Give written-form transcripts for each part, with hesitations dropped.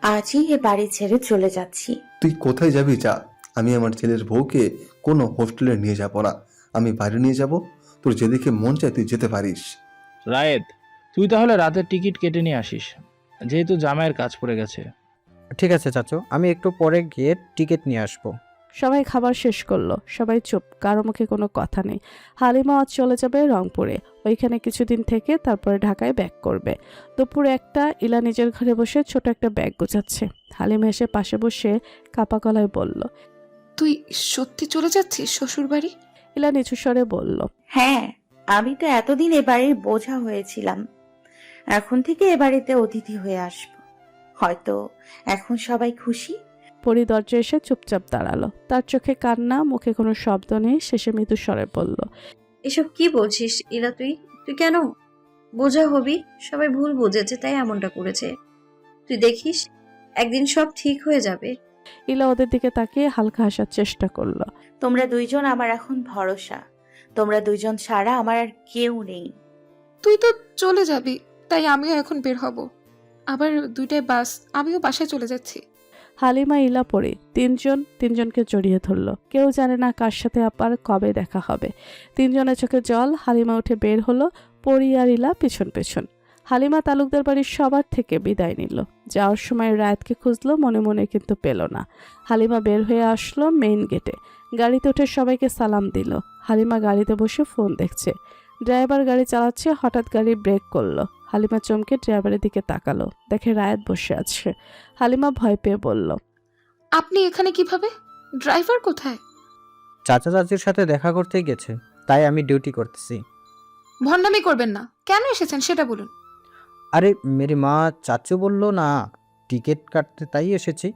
আজই এ বাড়ি ছেড়ে চলে যাচ্ছি। তুই কোথায় যাবি যা। আমি আমার ছেলের বউকে কোনো হোস্টেলে নিয়ে যাব না, আমি বাইরে নিয়ে যাব। তোর যেদিকে মন চায় তুই যেতে পারিস। রায়েদ, তুই তাহলে রাতের টিকিট কেটে নিয়ে আসিস, যেহেতু জামাইয়ের কাজ পড়ে গেছে। ঠিক আছে চাচু, আমি একটু পরে গিয়ে টিকিট নিয়ে আসবো। সবাই খাবার শেষ করলো, সবাই চুপ, কারো মুখে কোনো কথা নেই। হালিমা আজ চলে যাবে রংপুরে, ওইখানে কিছুদিন থেকে তারপরে ঢাকায় ব্যাক করবে। দুপুর একটা, ইলা নিজের ঘরে বসে ছোট একটা ব্যাগ গোছাচ্ছে। হালিমা এসে পাশে বসে কাপা গলায় বলল, তুই সত্যি চলে যাচ্ছিস শ্বশুর বাড়ি? ইলা নিচু স্বরে বলল, হ্যাঁ, আমি তো এতদিন এ বাড়ির বোঝা হয়েছিলাম, এখন থেকে এ বাড়িতে অতিথি হয়ে আসবো। হয়তো এখন সবাই খুশি। পরি দরজা এসে চুপচাপ দাঁড়ালো, তার চোখে কান্না, মুখে কোনো শব্দ নেই। শেষে মৃদু স্বরে বলল, এসব কি বলছিস ইলা? তুই তুই কেন বোঝা হবি? সবাই ভুল বুঝেছে তাই এমনটা করেছে। তুই দেখিস একদিন সব ঠিক হয়ে যাবে। ইলা ওদের দিকে তাকিয়ে হালকা হাসার চেষ্টা করলো। তোমরা দুইজন আমার এখন ভরসা, তোমরা দুইজন ছাড়া আমার আর কেউ নেই। তুই তো চলে যাবি, তাই আমিও এখন বের হব। আবার 2টায় বাস, আমিও বাসায় চলে যাচ্ছি। হালিমা, ইলা, পরি তিনজনকে জড়িয়ে ধরলো। কেউ জানে না কার সাথে আবার কবে দেখা হবে। তিনজনের চোখে জল। হালিমা উঠে বের হলো, পরি আর ইলা পেছন পেছন। হালিমা তালুকদার বাড়ির সবার থেকে বিদায় নিল। যাওয়ার সময় রায়েতকে খুঁজলো, মনে মনে কিন্তু পেল না। হালিমা বের হয়ে আসলো মেইন গেটে, গাড়িতে উঠে সবাইকে সালাম দিল। হালিমা গাড়িতে বসে ফোন দেখছে। ড্রাইভার গাড়ি চালাচ্ছে, হঠাৎ গাড়ি ব্রেক করলো। হালিমা চমকে ড্রাইভারের দিকে তাকালো, দেখে রায়েত বসে আছে। হালিমা ভয় পেয়ে বলল, আপনি এখানে কিভাবে? ড্রাইভার কোথায়? চাচা চাচির সাথে দেখা করতে গেছে, তাই আমি ডিউটি করতেছি। ভণ্ডামি করবেন না, কেন এসেছেন সেটা বলুন। আরে মেরি মা, চাচু বললো না টিকিট কাটতে, তাই এসেছি।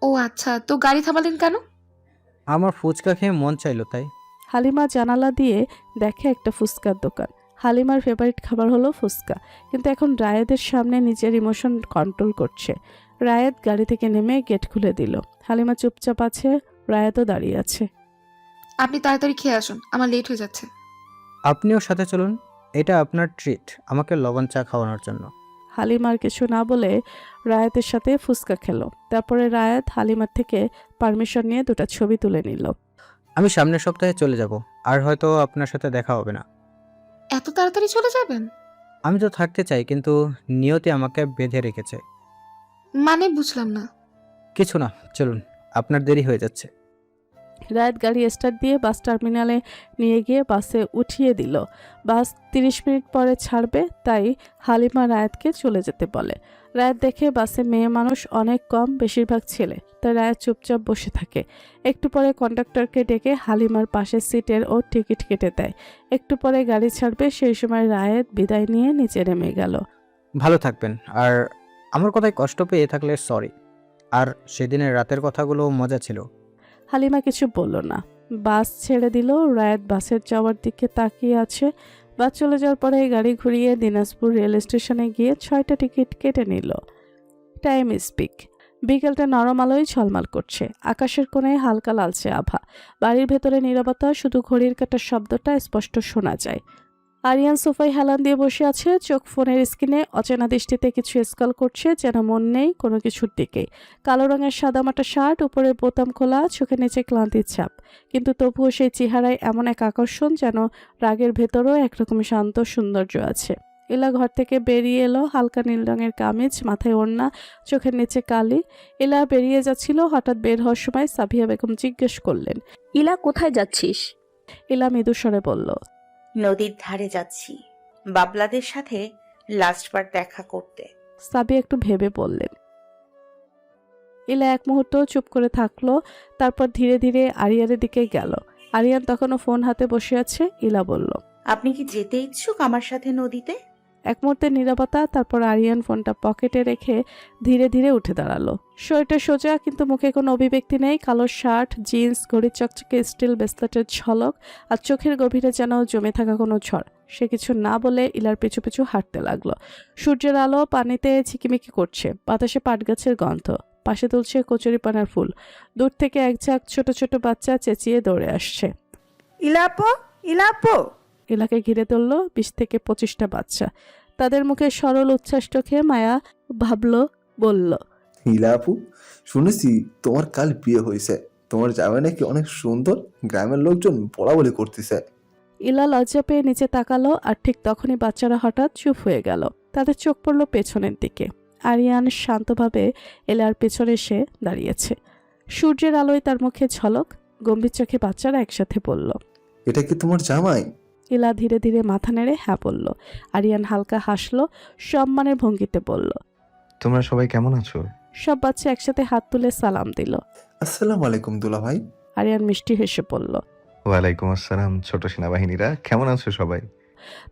ও আচ্ছা, তো গাড়ি থামালেন কেন? আমার ফুচকা খেয়ে মন চাইলো তাই। হালিমা জানালা দিয়ে দেখে একটা ফুচকার দোকান। হালিমার ফেভারিট খাবার হলো ফুচকা, কিন্তু এখন রায়েদের সামনে নিজের ইমোশন কন্ট্রোল করছে। রায়েত গাড়ি থেকে নেমে গেট খুলে দিল। হালিমা চুপচাপ আছে, রায়েতও দাঁড়িয়ে আছে। আপনি তাড়াতাড়ি খেয়ে আসুন, আমার লেট হয়ে যাচ্ছে। আপনিও সাথে চলুন, এটা আপনার ট্রিট, আমাকে লবণ চা খাওয়ানোর জন্য। হালিমার কিছু না বলে রায়েতের সাথে ফুচকা খেলো। তারপরে রায়েত হালিমার থেকে পারমিশন নিয়ে 2টা ছবি তুলে নিল। আমি সামনের সপ্তাহে চলে যাব, আর হয়তো আপনার সাথে দেখা হবে না। এত তাড়াতাড়ি চলে যাবেন? আমি তো থাকতে চাই, কিন্তু নিয়তি আমাকে বেঁধে রেখেছে। মানে বুঝলাম না। কিছু না, চলুন, আপনার দেরি হয়ে যাচ্ছে। রায়েত গাড়ি স্টার্ট দিয়ে বাস টার্মিনালে নিয়ে গিয়ে বাসে উঠিয়ে দিল। বাস 30 মিনিট পরে ছাড়বে, তাই হালিমা রায়েতকে চলে যেতে বলে। রায়েত দেখে বাসে মেয়ে মানুষ অনেক কম, বেশিরভাগ ছেলে, তাই রায়েত চুপচাপ বসে থাকে। একটু পরে কন্ডাক্টরকে ডেকে হালিমার পাশের সিটের ও টিকিট কেটে দেয়। একটু পরে গাড়ি ছাড়বে, সেই সময় রায়েত বিদায় নিয়ে নিচে নেমে গেল। ভালো থাকবেন, আর আমার কথায় কষ্ট পেয়ে থাকলে সরি। আর সেদিনের রাতের কথাগুলো মজা ছিল। হালিমা কিছু বলল না। বাস ছেড়ে দিল। রায়েত বাসের যাওয়ার দিকে তাকিয়ে আছে। বাস চলে যাওয়ার পরে গাড়ি ঘুরিয়ে দিনাজপুর রেল স্টেশনে গিয়ে 6টা টিকিট কেটে নিল। Time speak. বিকেলটা নরম আলোয় ঝলমল করছে। আকাশের কোণে হালকা লালচে আভা। বাড়ির ভেতরে নীরবতা, শুধু ঘড়ির কাঁটার শব্দটা স্পষ্ট শোনা যায়। আরিয়ান সোফায় হেলান দিয়ে বসে আছে, চোখ ফোনের স্ক্রিনে অচেনা দৃষ্টিতে কিছু স্ক্রল করছে, যেন মন নেই কোনো কিছুর দিকে। কালো রঙের সাদামাটা শার্ট, উপরের বোতাম খোলা, চোখের নিচে ক্লান্তির ছাপ, কিন্তু তবুও সেই চেহারায় এমন এক আকর্ষণ, যেন রাগের ভেতরেও একরকম শান্ত সৌন্দর্য আছে। ইলা ঘর থেকে বেরিয়ে এলো, হালকা নীল রঙের কামিজ, মাথায় ওড়না, চোখের নিচে কালি। ইলা বেরিয়ে যাচ্ছিল, হঠাৎ বের হওয়ার সময় সাবিয়া বেগম জিজ্ঞেস করলেন, ইলা কোথায় যাচ্ছিস? ইলা মৃদু স্বরে বলল, নদীর ধারে যাচ্ছি, বাবলাদের সাথে লাস্টবার দেখা করতে। সাবিয়া একটু ভেবে বললেন। ইলা এক মুহূর্ত চুপ করে থাকলো, তারপর ধীরে ধীরে আরিয়ানের দিকে গেল। আরিয়ান তখনও ফোন হাতে বসে আছে। ইলা বলল, আপনি কি যেতে ইচ্ছুক আমার সাথে নদীতে? এক মুহূর্তের নীরবতা, তারপর আরিয়ান ফোনটা পকেটে রেখে ধীরে ধীরে উঠে দাঁড়ালো। শরীরটা সোজা, কিন্তু মুখে কোনো অভিব্যক্তি নেই। কালো শার্ট, জিন্স, ঘড়ির চকচকে স্টিল ব্রেসলেটের ঝলক, আর চোখের গভীরে যেন জমে থাকা কোনো ঝড়। সে কিছু না বলে ইলার পিছু পিছু হাঁটতে লাগলো। সূর্যের আলো পানিতে ঝিকিমিকি করছে, বাতাসে পাট গাছের গন্ধ, পাশে তুলছে কচুরিপানার ফুল। দূর থেকে এক ঝাঁক ছোট ছোট বাচ্চা চেঁচিয়ে দৌড়ে আসছে। ইলাপো, ইলাপো। ইলাকে ঘিরে তুলল 20 থেকে 25টা বাচ্চা। তাদের মুখে সরল উচ্ছ্বাস চোখে মায়া ভাবল, বলল, ইলা আপু, শুনেছি তোমার কাল বিয়ে হয়েছে, তোমার জামাই নাকি অনেক সুন্দর, গ্রামের লোকজন বলা বলি করতেছে। ইলা লজ্জা পেয়ে নিচে তাকালো আর ঠিক তখনই বাচ্চারা হঠাৎ চুপ হয়ে গেল। তাদের চোখ পড়ল পেছনের দিকে। আরিয়ান শান্তভাবে ইলার পেছনে এসে দাঁড়িয়েছে। সূর্যের আলোয় তার মুখে ঝলক। গম্ভীর চোখে বাচ্চারা একসাথে বলল, এটা কি তোমার জামাই? ইলা ধীরে ধীরে মাথা নেড়ে হ্যাঁ বলল। আরিয়ান হালকা হাসলো, সম্মানের ভঙ্গিতে বলল। তোমরা সবাই কেমন আছো? সব বাচ্চা একসাথে হাত তুলে সালাম দিল। আসসালামু আলাইকুম দুলা ভাই। আরিয়ান মিষ্টি হেসে বলল। ওয়ালাইকুম আসসালাম ছোট সেনাবাহিনীরা, কেমন আছো সবাই?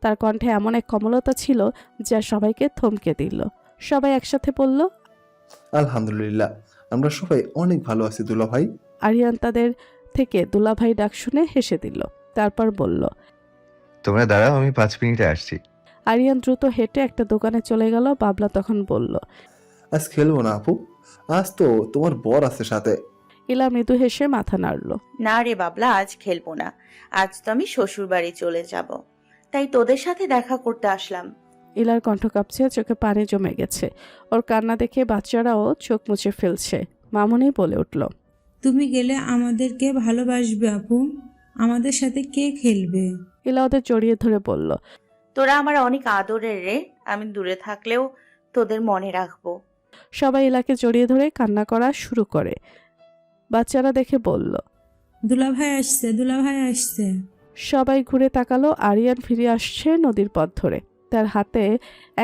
তার কণ্ঠে এমন এক কমলতা ছিল যা সবাইকে থমকে দিল। সবাই একসাথে বলল, আলহামদুলিল্লাহ, আমরা সবাই অনেক ভালো আছি দুলা ভাই। আরিয়ান তাদের থেকে দুলাভাই ডাক শুনে হেসে দিল। তারপর বলল, তোমরা দাঁড়াও, আমি 5 মিনিটে আসছি। আরিয়ান দ্রুত হেঁটে একটা দোকানে চলে গেল। বাবলা তখন বলল, আজ খেলবো না আপু, আজ তো তোমার বর আছে সাথে। ইলা মৃদু হেসে মাথা নাড়ল। না রে বাবলা, আজ খেলবো না। আজ তো আমি শ্বশুর বাড়ি চলে যাব, তাই তোদের সাথে দেখা করতে আসলাম। ইলার কণ্ঠ কাঁপছে, চোখে পানি জমে গেছে। ওর কান্না দেখে বাচ্চারাও চোখ মুছে ফেলছে। মামুনি বলে উঠল, তুমি গেলে আমাদেরকে ভালোবাসবে আপু, আমাদের সাথে কে খেলবে? ইলা ওদের জড়িয়ে ধরে বলল, তোরা আমার অনেক আদরের রে, আমি দূরে থাকলেও তোদের মনে রাখবো। সবাই ইলাকে জড়িয়ে ধরে কান্না করা শুরু করে। বাচ্চারা দেখে বলল, দুলাভাই আসছে, দুলাভাই আসছে। সবাই ঘুরে তাকালো। আরিয়ান ফিরে আসছে নদীর পথ ধরে। তার হাতে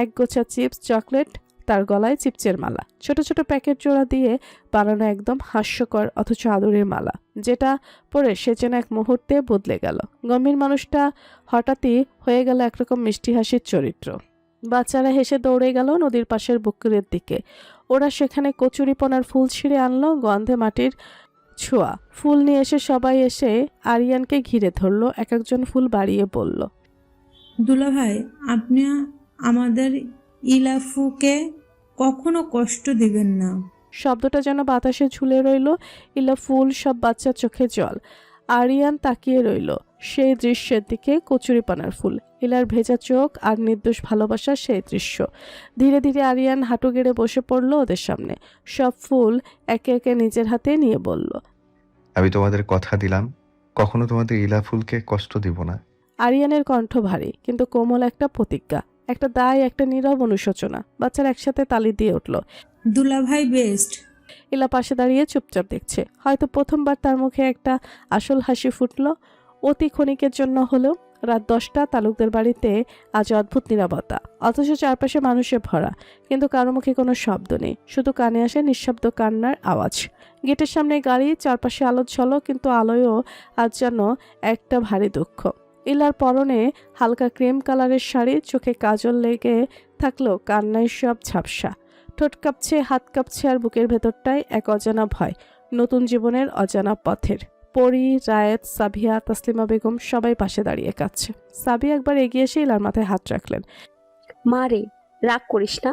এক গোছা চিপস, চকলেট, তার গলায় চিপসের মালা, ছোট ছোট প্যাকেট জোড়া দিয়ে বানানো একদম হাস্যকর অথচ আদরের মালা, যেটা পরে সে যেন এক মুহূর্তে বদলে গেল। গম্ভীর মানুষটা হঠাৎই হয়ে গেল একরকম মিষ্টি হাসির চরিত্র। বাচ্চারা হেসে দৌড়ে গেল নদীর পাশের পুকুরের দিকে। ওরা সেখানে কচুরিপনার ফুল ছিঁড়ে আনলো, গন্ধে মাটির ছোঁয়া। ফুল নিয়ে এসে সবাই এসে আরিয়ানকে ঘিরে ধরলো, এক একজন ফুল বাড়িয়ে বলল, দুলাভাই, আপনি আমাদের ইলাফুকে কখনো কষ্ট দিবেন না। শব্দটা যেন বাতাসে ঝুলে রইল। ইলা ফুল, সব বাচ্চার চোখে জল। আরিয়ান তাকিয়ে রইল সেই দৃশ্যের দিকে। কচুরিপানার ফুল, ইলার ভেজা চোখ আর নির্দোষ ভালোবাসার সেই দৃশ্য। ধীরে ধীরে আরিয়ান হাঁটু গেড়ে বসে পড়ল ওদের সামনে। সব ফুল একে একে নিজের হাতে নিয়ে বলল, আমি তোমাদের কথা দিলাম, কখনো তোমাদের ইলা ফুলকে কষ্ট দিব না। আরিয়ানের কণ্ঠ ভারী কিন্তু কোমল, একটা প্রতিজ্ঞা, একটা দায়, একটা নীরব অনুশোচনা। বাচ্চারা একসাথে তালি দিয়ে উঠল। দুলাভাই বেস্ট। ইলা পাশে দাঁড়িয়ে চুপচাপ দেখছে। হয়তো প্রথমবার তার মুখে একটা আসল হাসি ফুটল, অতি ক্ষণিকের জন্য হলেও। রাত 10টা, তালুকদের বাড়িতে আজ অদ্ভুত নীরবতা, অথচ চারপাশে মানুষে ভরা। কিন্তু কারো মুখে কোনো শব্দ নেই, শুধু কানে আসে নিঃশব্দ কান্নার আওয়াজ। গেটের সামনে গাড়ি, চারপাশে আলো ঝলক, কিন্তু আলোয়ও আজ যেন একটা ভারী দুঃখ। ইলার পরনে হালকা ক্রিম কালারের শাড়ি, চোখে কাজল লেগে থাকলেও কান্নায় সব ঝাপসা। ঠোঁট কাঁপছে, হাত কাঁপছে, আর বুকের ভেতরটায় এক অজানা ভয়, নতুন জীবনের অজানা পথের। পরি, রায়েত, সাবিয়া, তাসলিমা বেগম সবাই পাশে দাঁড়িয়ে কাঁদছে। সাবিয়া একবার এগিয়ে এসে ইলার মাথায় হাত রাখলেন। মা রে, রাগ করিস না।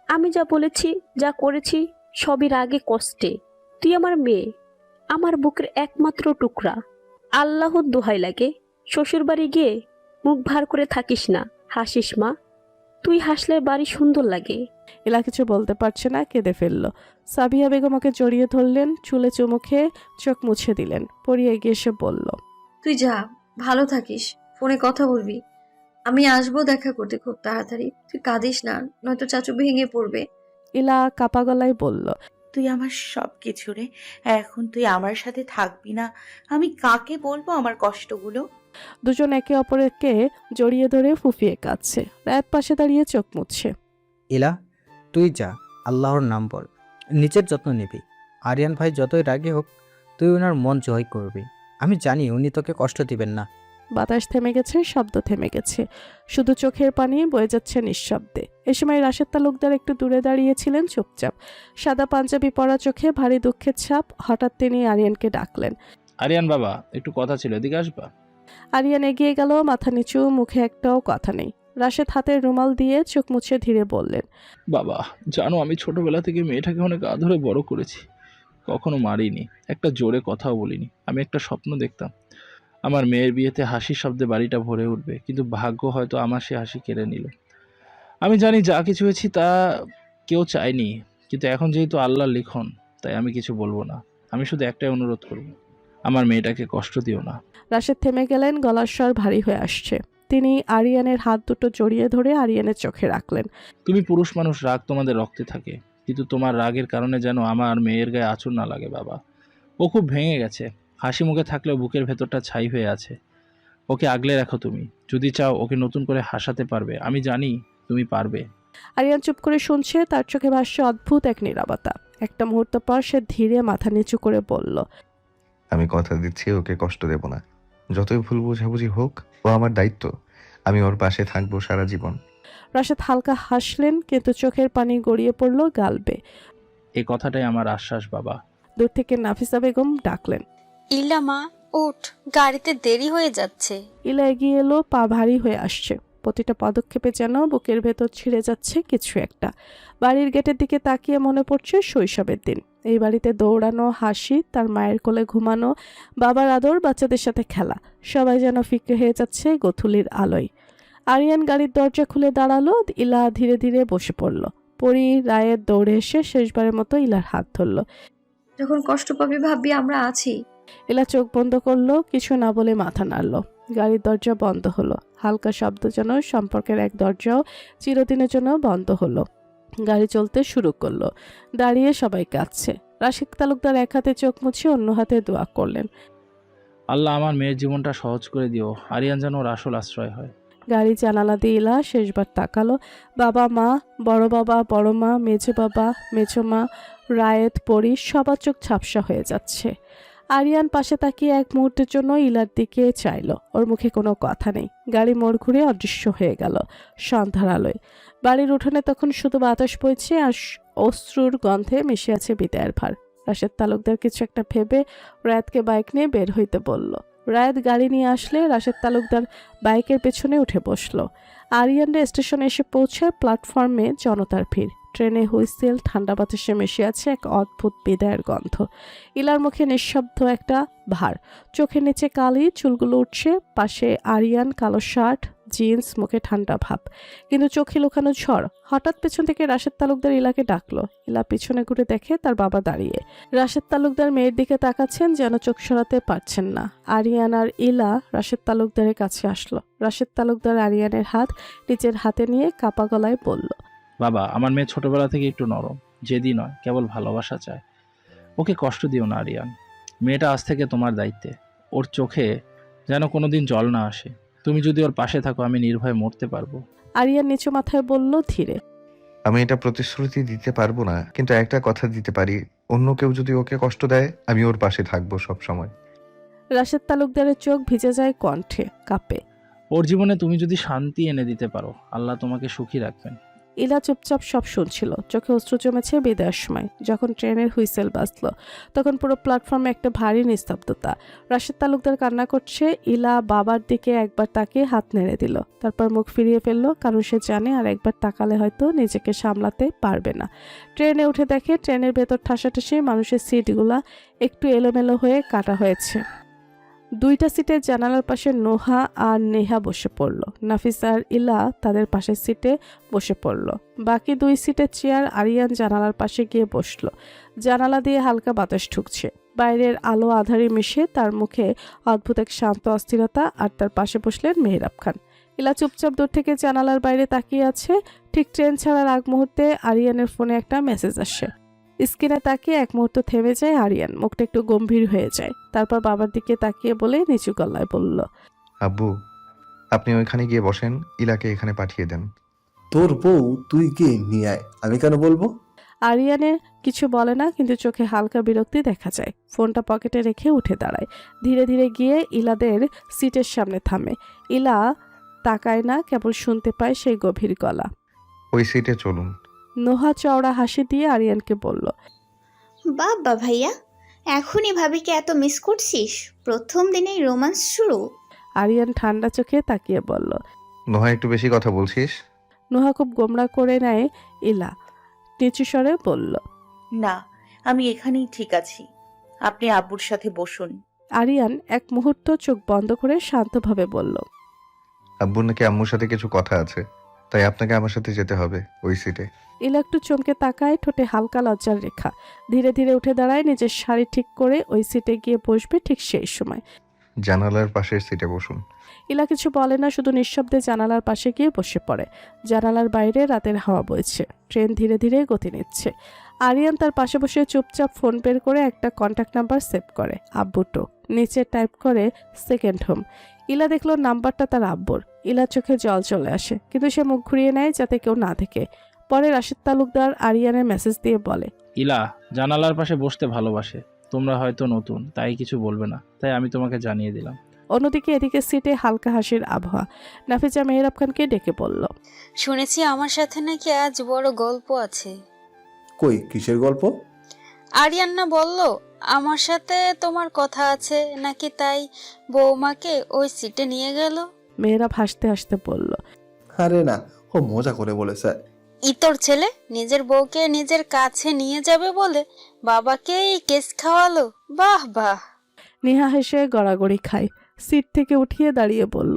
আমি যা বলেছি, যা করেছি, সবই রাগে কষ্টে। তুই আমার মেয়ে, আমার বুকের একমাত্র টুকরা। আল্লাহর দোহাই লাগে, শ্বশুর বাড়ি গিয়ে মুখ ভার করে থাকিস না, হাসিস মা। তুই হাসলে বাড়ি সুন্দর লাগে। ইলা কিছু বলতে পারছে না, কেঁদে ফেলল। সাবিয়া বেগম ওকে জড়িয়ে ধরলেন, চুলে চুমু খেয়ে চোখ মুছে দিলেন। পরি এগিয়ে এসে বলল, তুই যা, ভালো থাকিস, ফোনে কথা বলবি। আমি আসবো দেখা করতে খুব তাড়াতাড়ি। তুই কাঁদিস না, নয়তো চাচু ভেঙে পড়বে। ইলা কাপা গলায় বলল, তুই আমার সব কিছু রে, এখন তুই আমার সাথে থাকবি না, আমি কাকে বলবো আমার কষ্টগুলো? দুজন একে অপরকে জড়িয়ে ধরে ফুফিয়ে কাঁদছে। রাত পাশে দাঁড়িয়ে চোখ মুছছে। ইলা, তুই যা, আল্লাহর নাম বল, নিজের যত্ন নিবি। আরিয়ান ভাই যতই রাগে হোক, তুই ওনার মন জয় করবি। আমি জানি উনি তোকে কষ্ট দিবেন না। বাতাস থেমে গেছে, শব্দ থেমে গেছে, শুধু চোখের পানি বয়ে যাচ্ছে নিঃশব্দে। এ সময় রাশেদ তালুকদার একটু দূরে দাঁড়িয়েছিলেন চুপচাপ, সাদা পাঞ্জাবি পরা, চোখে ভারী দুঃখের ছাপ। হঠাৎ তিনি আরিয়ানকে ডাকলেন। আরিয়ান বাবা, একটু কথা ছিল, এদিকে আসবা? আরিয়ান এগিয়ে গেল, মাথা নিচু, মুখে একটাও কথা নেই। রাশেদ হাতের রুমাল দিয়ে চোখ মুছে ধীরে বললেন, বাবা, জানো আমি ছোটবেলা থেকে মেয়েটাকে অনেক আদরে বড় করেছি, কখনো মারিনি, একটা জোরে কথাও বলিনি। আমি একটা স্বপ্ন দেখতাম, আমার মেয়ের বিয়েতে হাসির শব্দে বাড়িটা ভরে উঠবে, কিন্তু ভাগ্য হয়তো আমার সে হাসি কেড়ে নিল। আমি জানি যা কিছু হয়েছি তা কেউ চায়নি, কিন্তু এখন যেহেতু আল্লাহর লিখন, তাই আমি কিছু বলবো না। আমি শুধু একটাই অনুরোধ করব, আমার মেয়েটাকে কষ্ট দিও না। রাশেদ থেমে গেলেন, গলার স্বর ভারী হয়ে আসছে। তিনি আরিয়ানের হাত দুটো জড়িয়ে ধরে আরিয়ানের চোখে রাখলেন। তুমি পুরুষ মানুষ, রাগ তোমাদের রক্তে থাকে, কিন্তু তোমার রাগের কারণে যেন আমার মেয়ের গায়ে আঁচড় না লাগে বাবা। ও খুব ভেঙে গেছে, হাসি মুখে থাকলেও বুকের ভেতরটা ছাই হয়ে আছে। ওকে আগলে রাখো তুমি, যদি চাও ওকে নতুন করে হাসাতে পারবে। আমি জানি তুমি পারবে। আরিয়ান চুপ করে শুনছে, তার চোখে ভাসছে অদ্ভুত এক নীরবতা। একটা মুহূর্ত পর সে ধীরে মাথা নিচু করে বলল, আমি কথা দিচ্ছি ওকে কষ্ট দেব না। যতই ভুল বোঝাবুঝি হোক, ও আমার দায়িত্ব। আমি ওর পাশে থাকবো সারা জীবন। রাশেদ হালকা হাসলেন, কিন্তু চোখের পানি গড়িয়ে পড়ল গাল বেয়ে। এই কথাটাই আমার আশ্বাস বাবা। দূর থেকে নাফিসা বেগম ডাকলেন, ইলা মা ওঠ, গাড়িতে দেরি হয়ে যাচ্ছে। ইলা এগিয়ে এলো, পা ভারী হয়ে আসছে। প্রতিটা পদক্ষেপে যেন বুকের ভেতর ছিঁড়ে যাচ্ছে কিছু একটা। বাড়ির গেটের দিকে তাকিয়ে মনে পড়ছে শৈশবের দিন। এই বাড়িতে দৌড়ানো, হাসি, তার মায়ের কোলে ঘুমানো, বাবার আদর, বাচ্চাদের সাথে খেলা, সবাই যেন ফিকে হয়ে যাচ্ছে গোথুলির আলোয়। আরিয়ান গাড়ির দরজা খুলে দাঁড়ালো, ইলা ধীরে ধীরে বসে পড়ল। পরি রায়ের দৌড়ে এসে শেষবারের মতো ইলার হাত ধরল। যখন কষ্ট পাবি ভাববি আমরা আছি। ইলা চোখ বন্ধ করলো, কিছু না বলে মাথা নাড়ল। গাড়ির দরজা বন্ধ হলো। হালকা শব্দ যেন সম্পর্কের এক দরজাও চিরদিনের জন্য বন্ধ হলো। গাড়ি চলতে শুরু করলো। দাঁড়িয়ে সবাই কাঁদছে। রাশিদ তালুকদার এক হাতে চোখ মুছে অন্য হাতে দোয়া করলেন, আল্লাহ আমার মেয়ের জীবনটা সহজ করে দিও, আরিয়ান যেন ওর আসল আশ্রয় হয়। গাড়ি জানালা দিয়ে ইলা শেষবার তাকালো। বাবা মা, বড় বাবা, বড় মা, মেজো বাবা, মেজো মা, রায়েত, পরি সবার চোখ ঝাপসা হয়ে যাচ্ছে। আরিয়ান পাশে তাকিয়ে এক মুহূর্তের জন্য ইলার দিকে চাইলো। ওর মুখে কোনো কথা নেই। গাড়ি মোড় ঘুরে অদৃশ্য হয়ে গেল সন্ধ্যার আলোয়। বাড়ির উঠোনে তখন শুধু বাতাস বইছে আর অশ্রুর গন্ধে মিশে আছে বিদায়ের ভার। রাশেদ তালুকদার কিছু একটা ভেবে রায়েতকে বাইক নিয়ে বের হইতে বলল। রায়েত গাড়ি নিয়ে আসলে রাশেদ তালুকদার বাইকের পেছনে উঠে বসলো। আরিয়ানরা স্টেশনে এসে পৌঁছায়। প্ল্যাটফর্মে জনতার ভিড়, ট্রেনে হুইসেল, ঠান্ডা বাতাসে মিশে আছে এক অদ্ভুত বিদায়ের গন্ধ। ইলার মুখে নিঃশব্দ একটা ভার, চোখের নিচে কালি, চুলগুলো উঠছে। পাশে আরিয়ান, কালো শার্ট, জিন্স, মুখে ঠান্ডা ভাব, কিন্তু চোখে লুকানো ঝড়। হঠাৎ পেছন থেকে রাশেদ তালুকদার ইলাকে ডাকলো। ইলা পিছনে ঘুরে দেখে তার বাবা দাঁড়িয়ে। রাশেদ তালুকদার মেয়ের দিকে তাকাচ্ছেন, যেন চোখ সরাতে পারছেন না। আরিয়ান আর ইলা রাশেদ তালুকদারের কাছে আসলো। রাশেদ তালুকদার আরিয়ানের হাত নিজের হাতে নিয়ে কাপা গলায় বলল, বাবা, আমার মেয়ে ছোটবেলা থেকে একটু নরম, জেদি নয়, কেবল ভালোবাসা চায়। ওকে কষ্ট দিও না আরিয়ান। মেয়েটা আজ থেকে তোমার দায়িত্বে। ওর চোখে যেন কোনোদিন জল না আসে। তুমি যদি ওর পাশে থাকো, আমি নির্ভয়ে মরতে পারবো। আরিয়ান নিচু মাথায় বলল ধীরে, আমি এটা প্রতিশ্রুতি দিতে পারবো না, কিন্তু একটা কথা দিতে পারি, অন্য কেউ যদি ওকে কষ্ট দেয়, আমি ওর পাশে থাকবো সব সময়। রাশেদ তালুকদারের চোখ ভিজে যায়, কণ্ঠে কাঁপে। ওর জীবনে তুমি যদি শান্তি এনে দিতে পারো, আল্লাহ তোমাকে সুখী রাখবেন। ইলা চুপচাপ সব শুনছিল। চোখে অশ্রু জমেছে বিদায়ের সময়। যখন ট্রেনের হুইসেল বাজলো, তখন পুরো প্ল্যাটফর্মে একটা ভারী নিস্তব্ধতা। রাশেদ তালুকদার কান্না করছে। ইলা বাবার দিকে একবার তাকিয়ে হাত নেড়ে দিল, তারপর মুখ ফিরিয়ে ফেললো, কারণ সে জানে আর একবার তাকালে হয়তো নিজেকে সামলাতে পারবে না। ট্রেনে উঠে দেখে ট্রেনের ভেতর ঠাসাঠাসি, মানুষের সিটগুলা একটু এলোমেলো হয়ে কাটা হয়েছে। দুইটা সিটের জানালার পাশে নোহা আর নেহা বসে পড়ল। নাফিস আর ইলা তাদের পাশের সিটে বসে পড়ল। বাকি দুই সিটের চেয়ার আরিয়ান জানালার পাশে গিয়ে বসলো। জানালা দিয়ে হালকা বাতাস ঢুকছে। বাইরের আলো আধারে মিশে তার মুখে অদ্ভুত এক শান্ত অস্থিরতা। আর তার পাশে বসলেন মেহরাব খান। ইলা চুপচাপ দূর থেকে জানালার বাইরে তাকিয়ে আছে। ঠিক ট্রেন ছাড়ার আগ মুহূর্তে আরিয়ানের ফোনে একটা মেসেজ আসে। স্ক্রিনে তাকিয়ে এক মুহূর্ত থেমে যায় আরিয়ান, মুখটা একটু গম্ভীর হয়ে যায়। তারপর বাবার দিকে তাকিয়ে বলে নিচু গলায় বলল, আব্বু, আপনি ওইখানে গিয়ে বসেন, ইলাকে এখানে পাঠিয়ে দেন। তোর বউ তুই গিয়ে নিয়ে আয়, আমি কেন বলবো? আরিয়ানের কিছু বলে না, কিন্তু চোখে হালকা বিরক্তি দেখা যায়। ফোনটা পকেটে রেখে উঠে দাঁড়ায়। ধীরে ধীরে গিয়ে ইলাদের সিটের সামনে থামে। ইলা তাকায় না, কেবল শুনতে পায় সেই গভীর গলা। ওই সিটে চলুন। নোহা চওড়া হাসি দিয়ে আরিয়ানকে বলল, বাবা ভাইয়া, এখনই ভাবিকে এত মিস করছিস? প্রথম দিনেই রোমান্স শুরু? আরিয়ান ঠান্ডা চোখে তাকিয়ে বলল। নোহা, একটু বেশি কথা বলছিস। নোহা খুব গোমড়া করে নেয়। ইলা নিচু স্বরে বলল, না, আমি এখানেই ঠিক আছি, আপনি আব্বুর সাথে বসুন। আরিয়ান এক মুহূর্ত চোখ বন্ধ করে শান্তভাবে বলল, আব্বুর নাকি আম্মুর সাথে কিছু কথা আছে, তাই আপনাকে আমার সাথে যেতে হবে ওই সিটে। ইলা একটু চমকে তাকায়, ঠোঁটে হালকা লজ্জার রেখা। ধীরে ধীরে উঠে দাঁড়ায়, নিজের শাড়ি ঠিক করে ওই সিটে গিয়ে বসবে। ঠিক সেই সময় জানালার পাশের সিটে বসুন। ইলা কিছু বলে না, শুধু নিঃশব্দে জানালার পাশে গিয়ে বসে পড়ে। জানালার বাইরে রাতের হাওয়া বইছে, ট্রেন ধীরে ধীরে গতি নিচ্ছে। আরিয়ান তার পাশে বসে চুপচাপ ফোন বের করে একটা কন্ট্যাক্ট নাম্বার সেভ করে, আব্বুটো। নিচে টাইপ করে সেকেন্ড হোম। ইলা দেখলো নাম্বারটা তার আব্বুর। ইলার চোখে জল চলে আসে, কিন্তু সে মুখ ঘুরিয়ে নেয় যাতে কেউ না দেখে। পরে রাশেদ তালুকদার আরিয়ানের মেসেজ দিয়ে বলে, ইলা জানালার পাশে বসতে ভালোবাসে। তোমরা হয়তো নতুন, তাই কিছু বলবে না, তাই আমি তোমাকে জানিয়ে দিলাম। অন্যদিকে এদিকে সিটে হালকা হাসির আবহাওয়া। নাফিজা মেহরাব খানকে ডেকে বলল, শুনেছি আমার সাথে নাকি আজ বড় গল্প আছে। কই, কিসের গল্প? আরিয়ান না বলল আমার সাথে তোমার কথা আছে নাকি, তাই বৌমাকে ওই সিটে নিয়ে গেল। মেহরাব হাসতে হাসতে বলল, আরে না, ও মজা করে বলেছে। ইতর ছেলে নিজের বউকে নিজের কাছে নিয়ে যাবে বলে বাবাকেই কেস খাওয়ালো। বাহ বাহ। নেহা হেসে গড়াগড়ি খায়। সিট থেকে উঠিয়ে দাঁড়িয়ে বলল,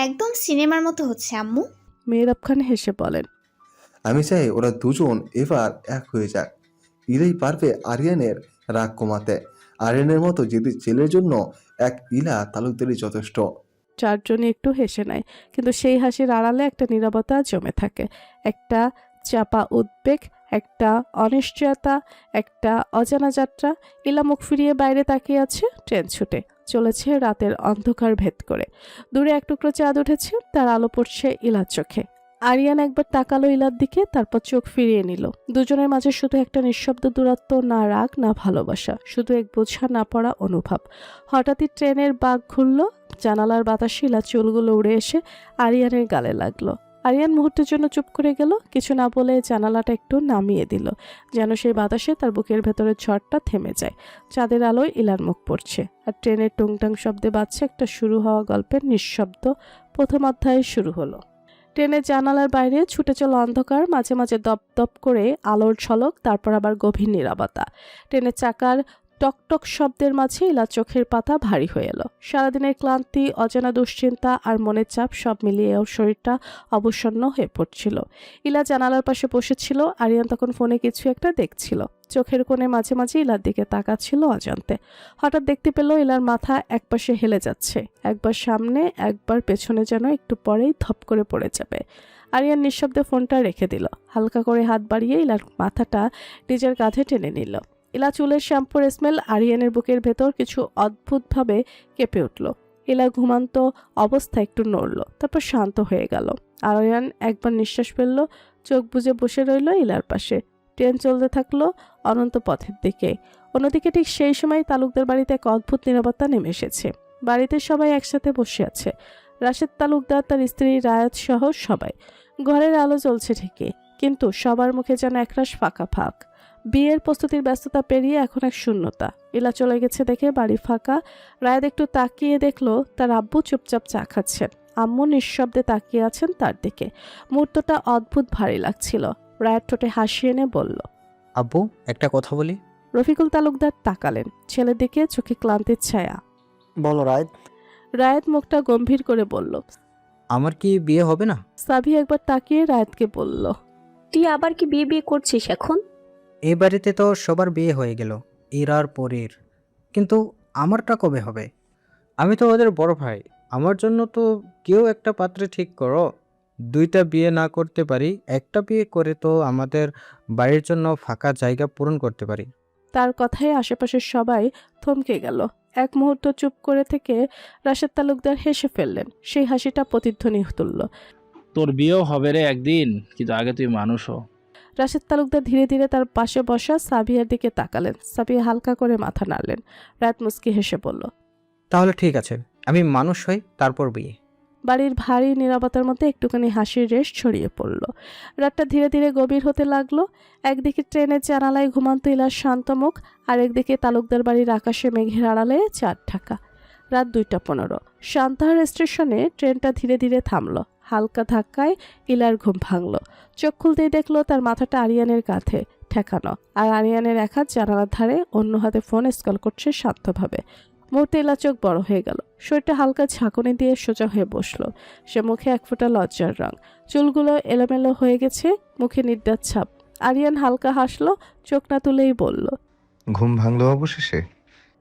একদম সিনেমার মতো হচ্ছে আম্মু। মেহরাব খান হেসে বলেন, আমি চাই ওরা দুজন এবার এক হয়ে যাক। ইলাই পারবে আরিয়ানের রাগ কমাতে। আরিয়ানের মতো যদি ছেলের জন্য এক ইলা তালুকদারই যথেষ্ট। চারজনই একটু হেসে নেয়, কিন্তু সেই হাসির আড়ালে একটা নীরবতা জমে থাকে। একটা চাপা উদ্বেগ, একটা অনিশ্চয়তা, একটা অজানা যাত্রা। ইলা মুখ ফিরিয়ে বাইরে তাকিয়ে আছে। ট্রেন ছুটে চলেছে রাতের অন্ধকার ভেদ করে। দূরে এক টুকরো চাঁদ উঠেছে, তার আলো পড়ছে ইলার চোখে। আরিয়ান একবার তাকালো ইলার দিকে, তারপর চোখ ফিরিয়ে নিল। দুজনের মাঝে শুধু একটা নিঃশব্দ দূরত্ব, না রাগ না ভালোবাসা, শুধু এক বোঝা না পড়া অনুভব। হঠাৎই ট্রেনের বাঁক ঘুরল, জানালার বাতাসে ইলার চুলগুলো উড়ে এসে আরিয়ানের গালে লাগলো। আরিয়ান মুহূর্তের জন্য চুপ করে গেল, কিছু না বলে জানালাটা একটু নামিয়ে দিল, যেন সেই বাতাসে তার বুকের ভেতরের ঝড়টা থেমে যায়। চাঁদের আলোয় ইলার মুখ পড়ছে, আর ট্রেনের টুংটাং শব্দে বাজছে একটা শুরু হওয়া গল্পের নিঃশব্দ প্রথম অধ্যায় শুরু হলো। ট্রেনের জানালার বাইরে ছুটে চলা অন্ধকার, মাঝে মাঝে দপ দপ করে আলোর ঝলক, তারপর আবার গভীর নীরবতা। ট্রেনের চাকার টকটক শব্দের মাঝে ইলার চোখের পাতা ভারী হয়ে এলো। সারাদিনের ক্লান্তি, অজানা দুশ্চিন্তা আর মনের চাপ সব মিলিয়ে ওর শরীরটা অবসন্ন হয়ে পড়ছিল। ইলা জানালার পাশে বসেছিল, আরিয়ান তখন ফোনে কিছু একটা দেখছিল। চোখের কোণে মাঝে মাঝে ইলার দিকে তাকাচ্ছিল অজান্তে। হঠাৎ দেখতে পেল ইলার মাথা একপাশে হেলে যাচ্ছে, একবার সামনে একবার পেছনে, যেন একটু পরেই ধপ করে পড়ে যাবে। আরিয়ান নিঃশব্দে ফোনটা রেখে দিল, হালকা করে হাত বাড়িয়ে ইলার মাথাটা নিজের কাঁধে টেনে নিল। ইলা চুলের শ্যাম্পুর স্মেল আরিয়ানের বুকের ভেতর কিছু অদ্ভুতভাবে কেঁপে উঠল। ইলা ঘুমান্ত অবস্থায় একটু নড়ল, তারপর শান্ত হয়ে গেল। আরিয়ান একবার নিঃশ্বাস ফেলল, চোখ বুজে বসে রইল ইলার পাশে। ট্রেন চলতে থাকলো অনন্ত পথের দিকে। অন্যদিকে ঠিক সেই সময় তালুকদার বাড়িতে এক অদ্ভুত নীরবতা নেমে এসেছে। বাড়িতে সবাই একসাথে বসে আছে, রাশেদ তালুকদার, তার স্ত্রী রায়াত সহ সবাই। ঘরের আলো জ্বলছে ঠিকই, কিন্তু সবার মুখে যেন একরাশ ফাঁকা ফাঁক। বিয়ের প্রস্তুতির ব্যস্ততা পেরিয়ে এখন এক শূন্যতা। ইলা চলে গেছে দেখে বাড়ি ফাঁকা। রায়াত একটু তাকিয়ে দেখলো তার আব্বু চুপচাপ চা খাচ্ছেন, আম্মু নিঃশব্দে তাকিয়ে আছেন তার দিকে। মুহূর্তটা অদ্ভুত ভারী লাগছিল। রায়াত ঠোঁটে হাসি এনে বলল, আব্বু একটা কথা বলি। রফিকুল তালুকদার তাকালেন ছেলের দিকে, চোখে ক্লান্তির ছায়া। বলো রায়ত। রায়াত মুখটা গম্ভীর করে বলল, আমার কি বিয়ে হবে না? সাবি একবার তাকিয়ে রায়াতকে বলল, তুই আবার কি বিয়ে বিয়ে করছিস এখন? এই বাড়িতে তো সবার বিয়ে হয়ে গেল, ইরার পরের, কিন্তু আমারটা কবে হবে? আমি তো ওদের বড় ভাই, আমার জন্য তো কেউ একটা পাত্রে ঠিক করো। দুইটা বিয়ে না করতে পারি, একটা বিয়ে করে তো আমাদের বাড়ির জন্য ফাঁকা জায়গা পূরণ করতে পারি। তার কথায় আশেপাশের সবাই থমকে গেল। এক মুহূর্ত চুপ করে থেকে রাশেদ তালুকদার হেসে ফেললেন। সেই হাসিটা প্রতিধ্বনি তুলল, তোর বিয়েও হবে রে একদিন, কিন্তু আগে তুই মানুষ হ। রাশেদ তালুকদার ধীরে ধীরে তার পাশে বসা সাবিয়ার দিকে তাকালেন। সাবিয়া হালকা করে মাথা নাড়লেন। রাত মুস্কি হেসে বলল, তাহলে ঠিক আছে, আমি মানুষ হই, তারপর বিয়ে। বাড়ির ভারী নীরবতার মধ্যে একটুখানি হাসির রেশ ছড়িয়ে পড়ল। রাতটা ধীরে ধীরে গভীর হতে লাগলো। একদিকে ট্রেনের জানালায় ঘুমান্ত ইলার শান্ত মুখ, আর একদিকে তালুকদার বাড়ির আকাশে মেঘের আড়ালে চাঁদ ঢাকা। রাত 2:15। সান্তাহার স্টেশনে ট্রেনটা ধীরে ধীরে থামলো। হালকা ধাক্কায় ইলার ঘুম ভাঙল। চোখ খুলতেই দেখলো তার মাথাটা আরিয়ানের কাঁধে ঠেকানো, আর আরিয়ানের এক হাত জানালার ধারে, অন্য হাতে ফোন স্কল করছে শান্তভাবে। মুহূর্তে ইলা চোখ বড় হয়ে গেল। শরীরটা হালকা ঝাঁকুনি দিয়ে সোজা হয়ে বসলো। সে মুখে এক ফোঁটা লজ্জার রং, চুলগুলো এলোমেলো হয়ে গেছে, মুখে নির্দাত ছাপ। আরিয়ান হালকা হাসলো, চোখ না তুলেই বলল। ঘুম ভাঙলো অবশেষে?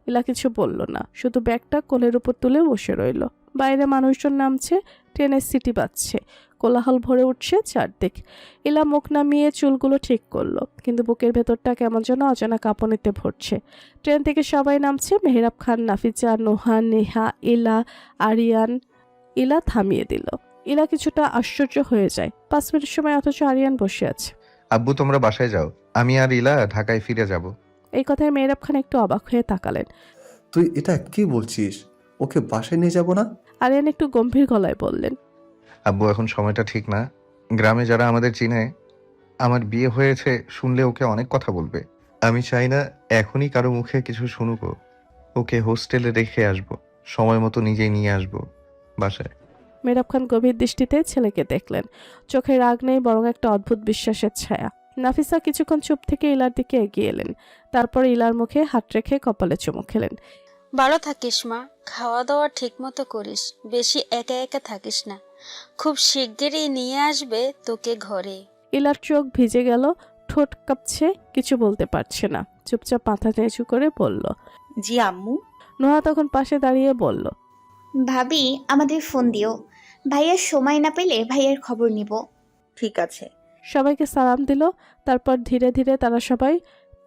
ইলা কিছু বলল না, শুধু ব্যাগটা কোলের উপর তুলে বসে রইল। বাইরে মানুষজন নামছে, ট্রেনের সিটি বাজছে, কোলাহল ভরে উঠছে চারদিক। ইলা মুখ নামিয়ে চুলগুলো ঠিক করলো, কিন্তু বুকের ভেতরটা কেমন যেন অজানা কাঁপুনিতে ভরছে। ট্রেন থেকে সবাই নামছে, মেহরাব খান, নাফিজা, নোহা, নেহা, ইলা, আরিয়ান। ইলা থামিয়ে দিল। ইলা কিছুটা আশ্চর্য হয়ে যায়। 5 মিনিট সময়, অথচ আরিয়ান বসে আছে। আব্বু তোমরা বাসায় যাও, আমি আর ইলা ঢাকায় ফিরে যাব। এই কথায় মেহরাব খান একটু অবাক হয়ে তাকালেন। তুই এটা কি বলছিস? ওকে বাসায় নিয়ে যাব না? আরিয়ান একটু গম্ভীর গলায় বললেন। আব্বু এখন সময়টা ঠিক না। গ্রামে যারা আমাদের চিনে আমার বিয়ে হয়েছে শুনলে ওকে অনেক কথা বলবে। আমি চাই না এখনই কারো মুখে কিছু শুনুক। ওকে হোস্টেলে রেখে আসবো, সময় মতো নিজেই নিয়ে আসবো বাসায়। মেহরাব খান গভীর দৃষ্টিতে ছেলেকে দেখলেন। চোখে রাগ নেই, বরং একটা অদ্ভুত বিশ্বাসের ছায়া। নাফিসা কিছুক্ষণ চুপ থেকে ইলার দিকে এগিয়ে এলেন। তারপর ইলার মুখে হাত রেখে কপালে চুমু খেলেন। ভালো থাকিস মা, খাওয়া দাওয়া ঠিক মতো করিস, বেশি একা একা থাকিস না। খুব শিগগিরই নিয়ে আসবে তোকে ঘরে। ইলার চোখ ভিজে গেল, ঠোঁট কাঁপছে, কিছু বলতে পারছে না। চুপচাপ মাথা নিচু করে বলল। জি আম্মু। নোহা তখন পাশে দাঁড়িয়ে বলল। ভাবি আমাদের ফোন দিও, ভাইয়ার সময় না পেলে ভাইয়ার খবর নিব। ঠিক আছে। সবাইকে সালাম দিল। তারপর ধীরে ধীরে তারা সবাই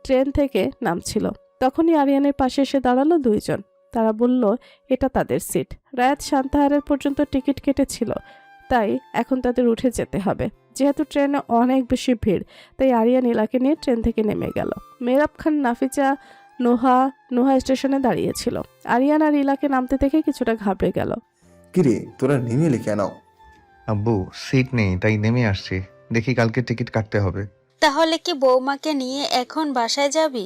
ট্রেন থেকে নামছিল। তখনই আরিয়ানের পাশে এসে দাঁড়ালো 2 জন। তারা বলল এটা তাদের সিট। রায়াত সান্তাহারের পর্যন্ত টিকিট কেটেছিল, তাই এখন তাদের উঠে যেতে হবে। যেহেতু ট্রেনে অনেক বেশি ভিড়, তাই আরিয়ান ইলাকে নিয়ে ট্রেন থেকে নেমে গেল। মেহরাব খান, নাফিজা, নোহা স্টেশনে দাঁড়িয়েছিল। আরিয়ান আর ইলাকে নামতে দেখে কিছুটা ঘাবড়ে গেল। কিরে তোরা নেমে এলি কেন? আব্বু সিট নেই, তাই নেমে আসছি। দেখি কালকে টিকিট কাটতে হবে। তাহলে কি বৌমাকে নিয়ে এখন বাসায় যাবি?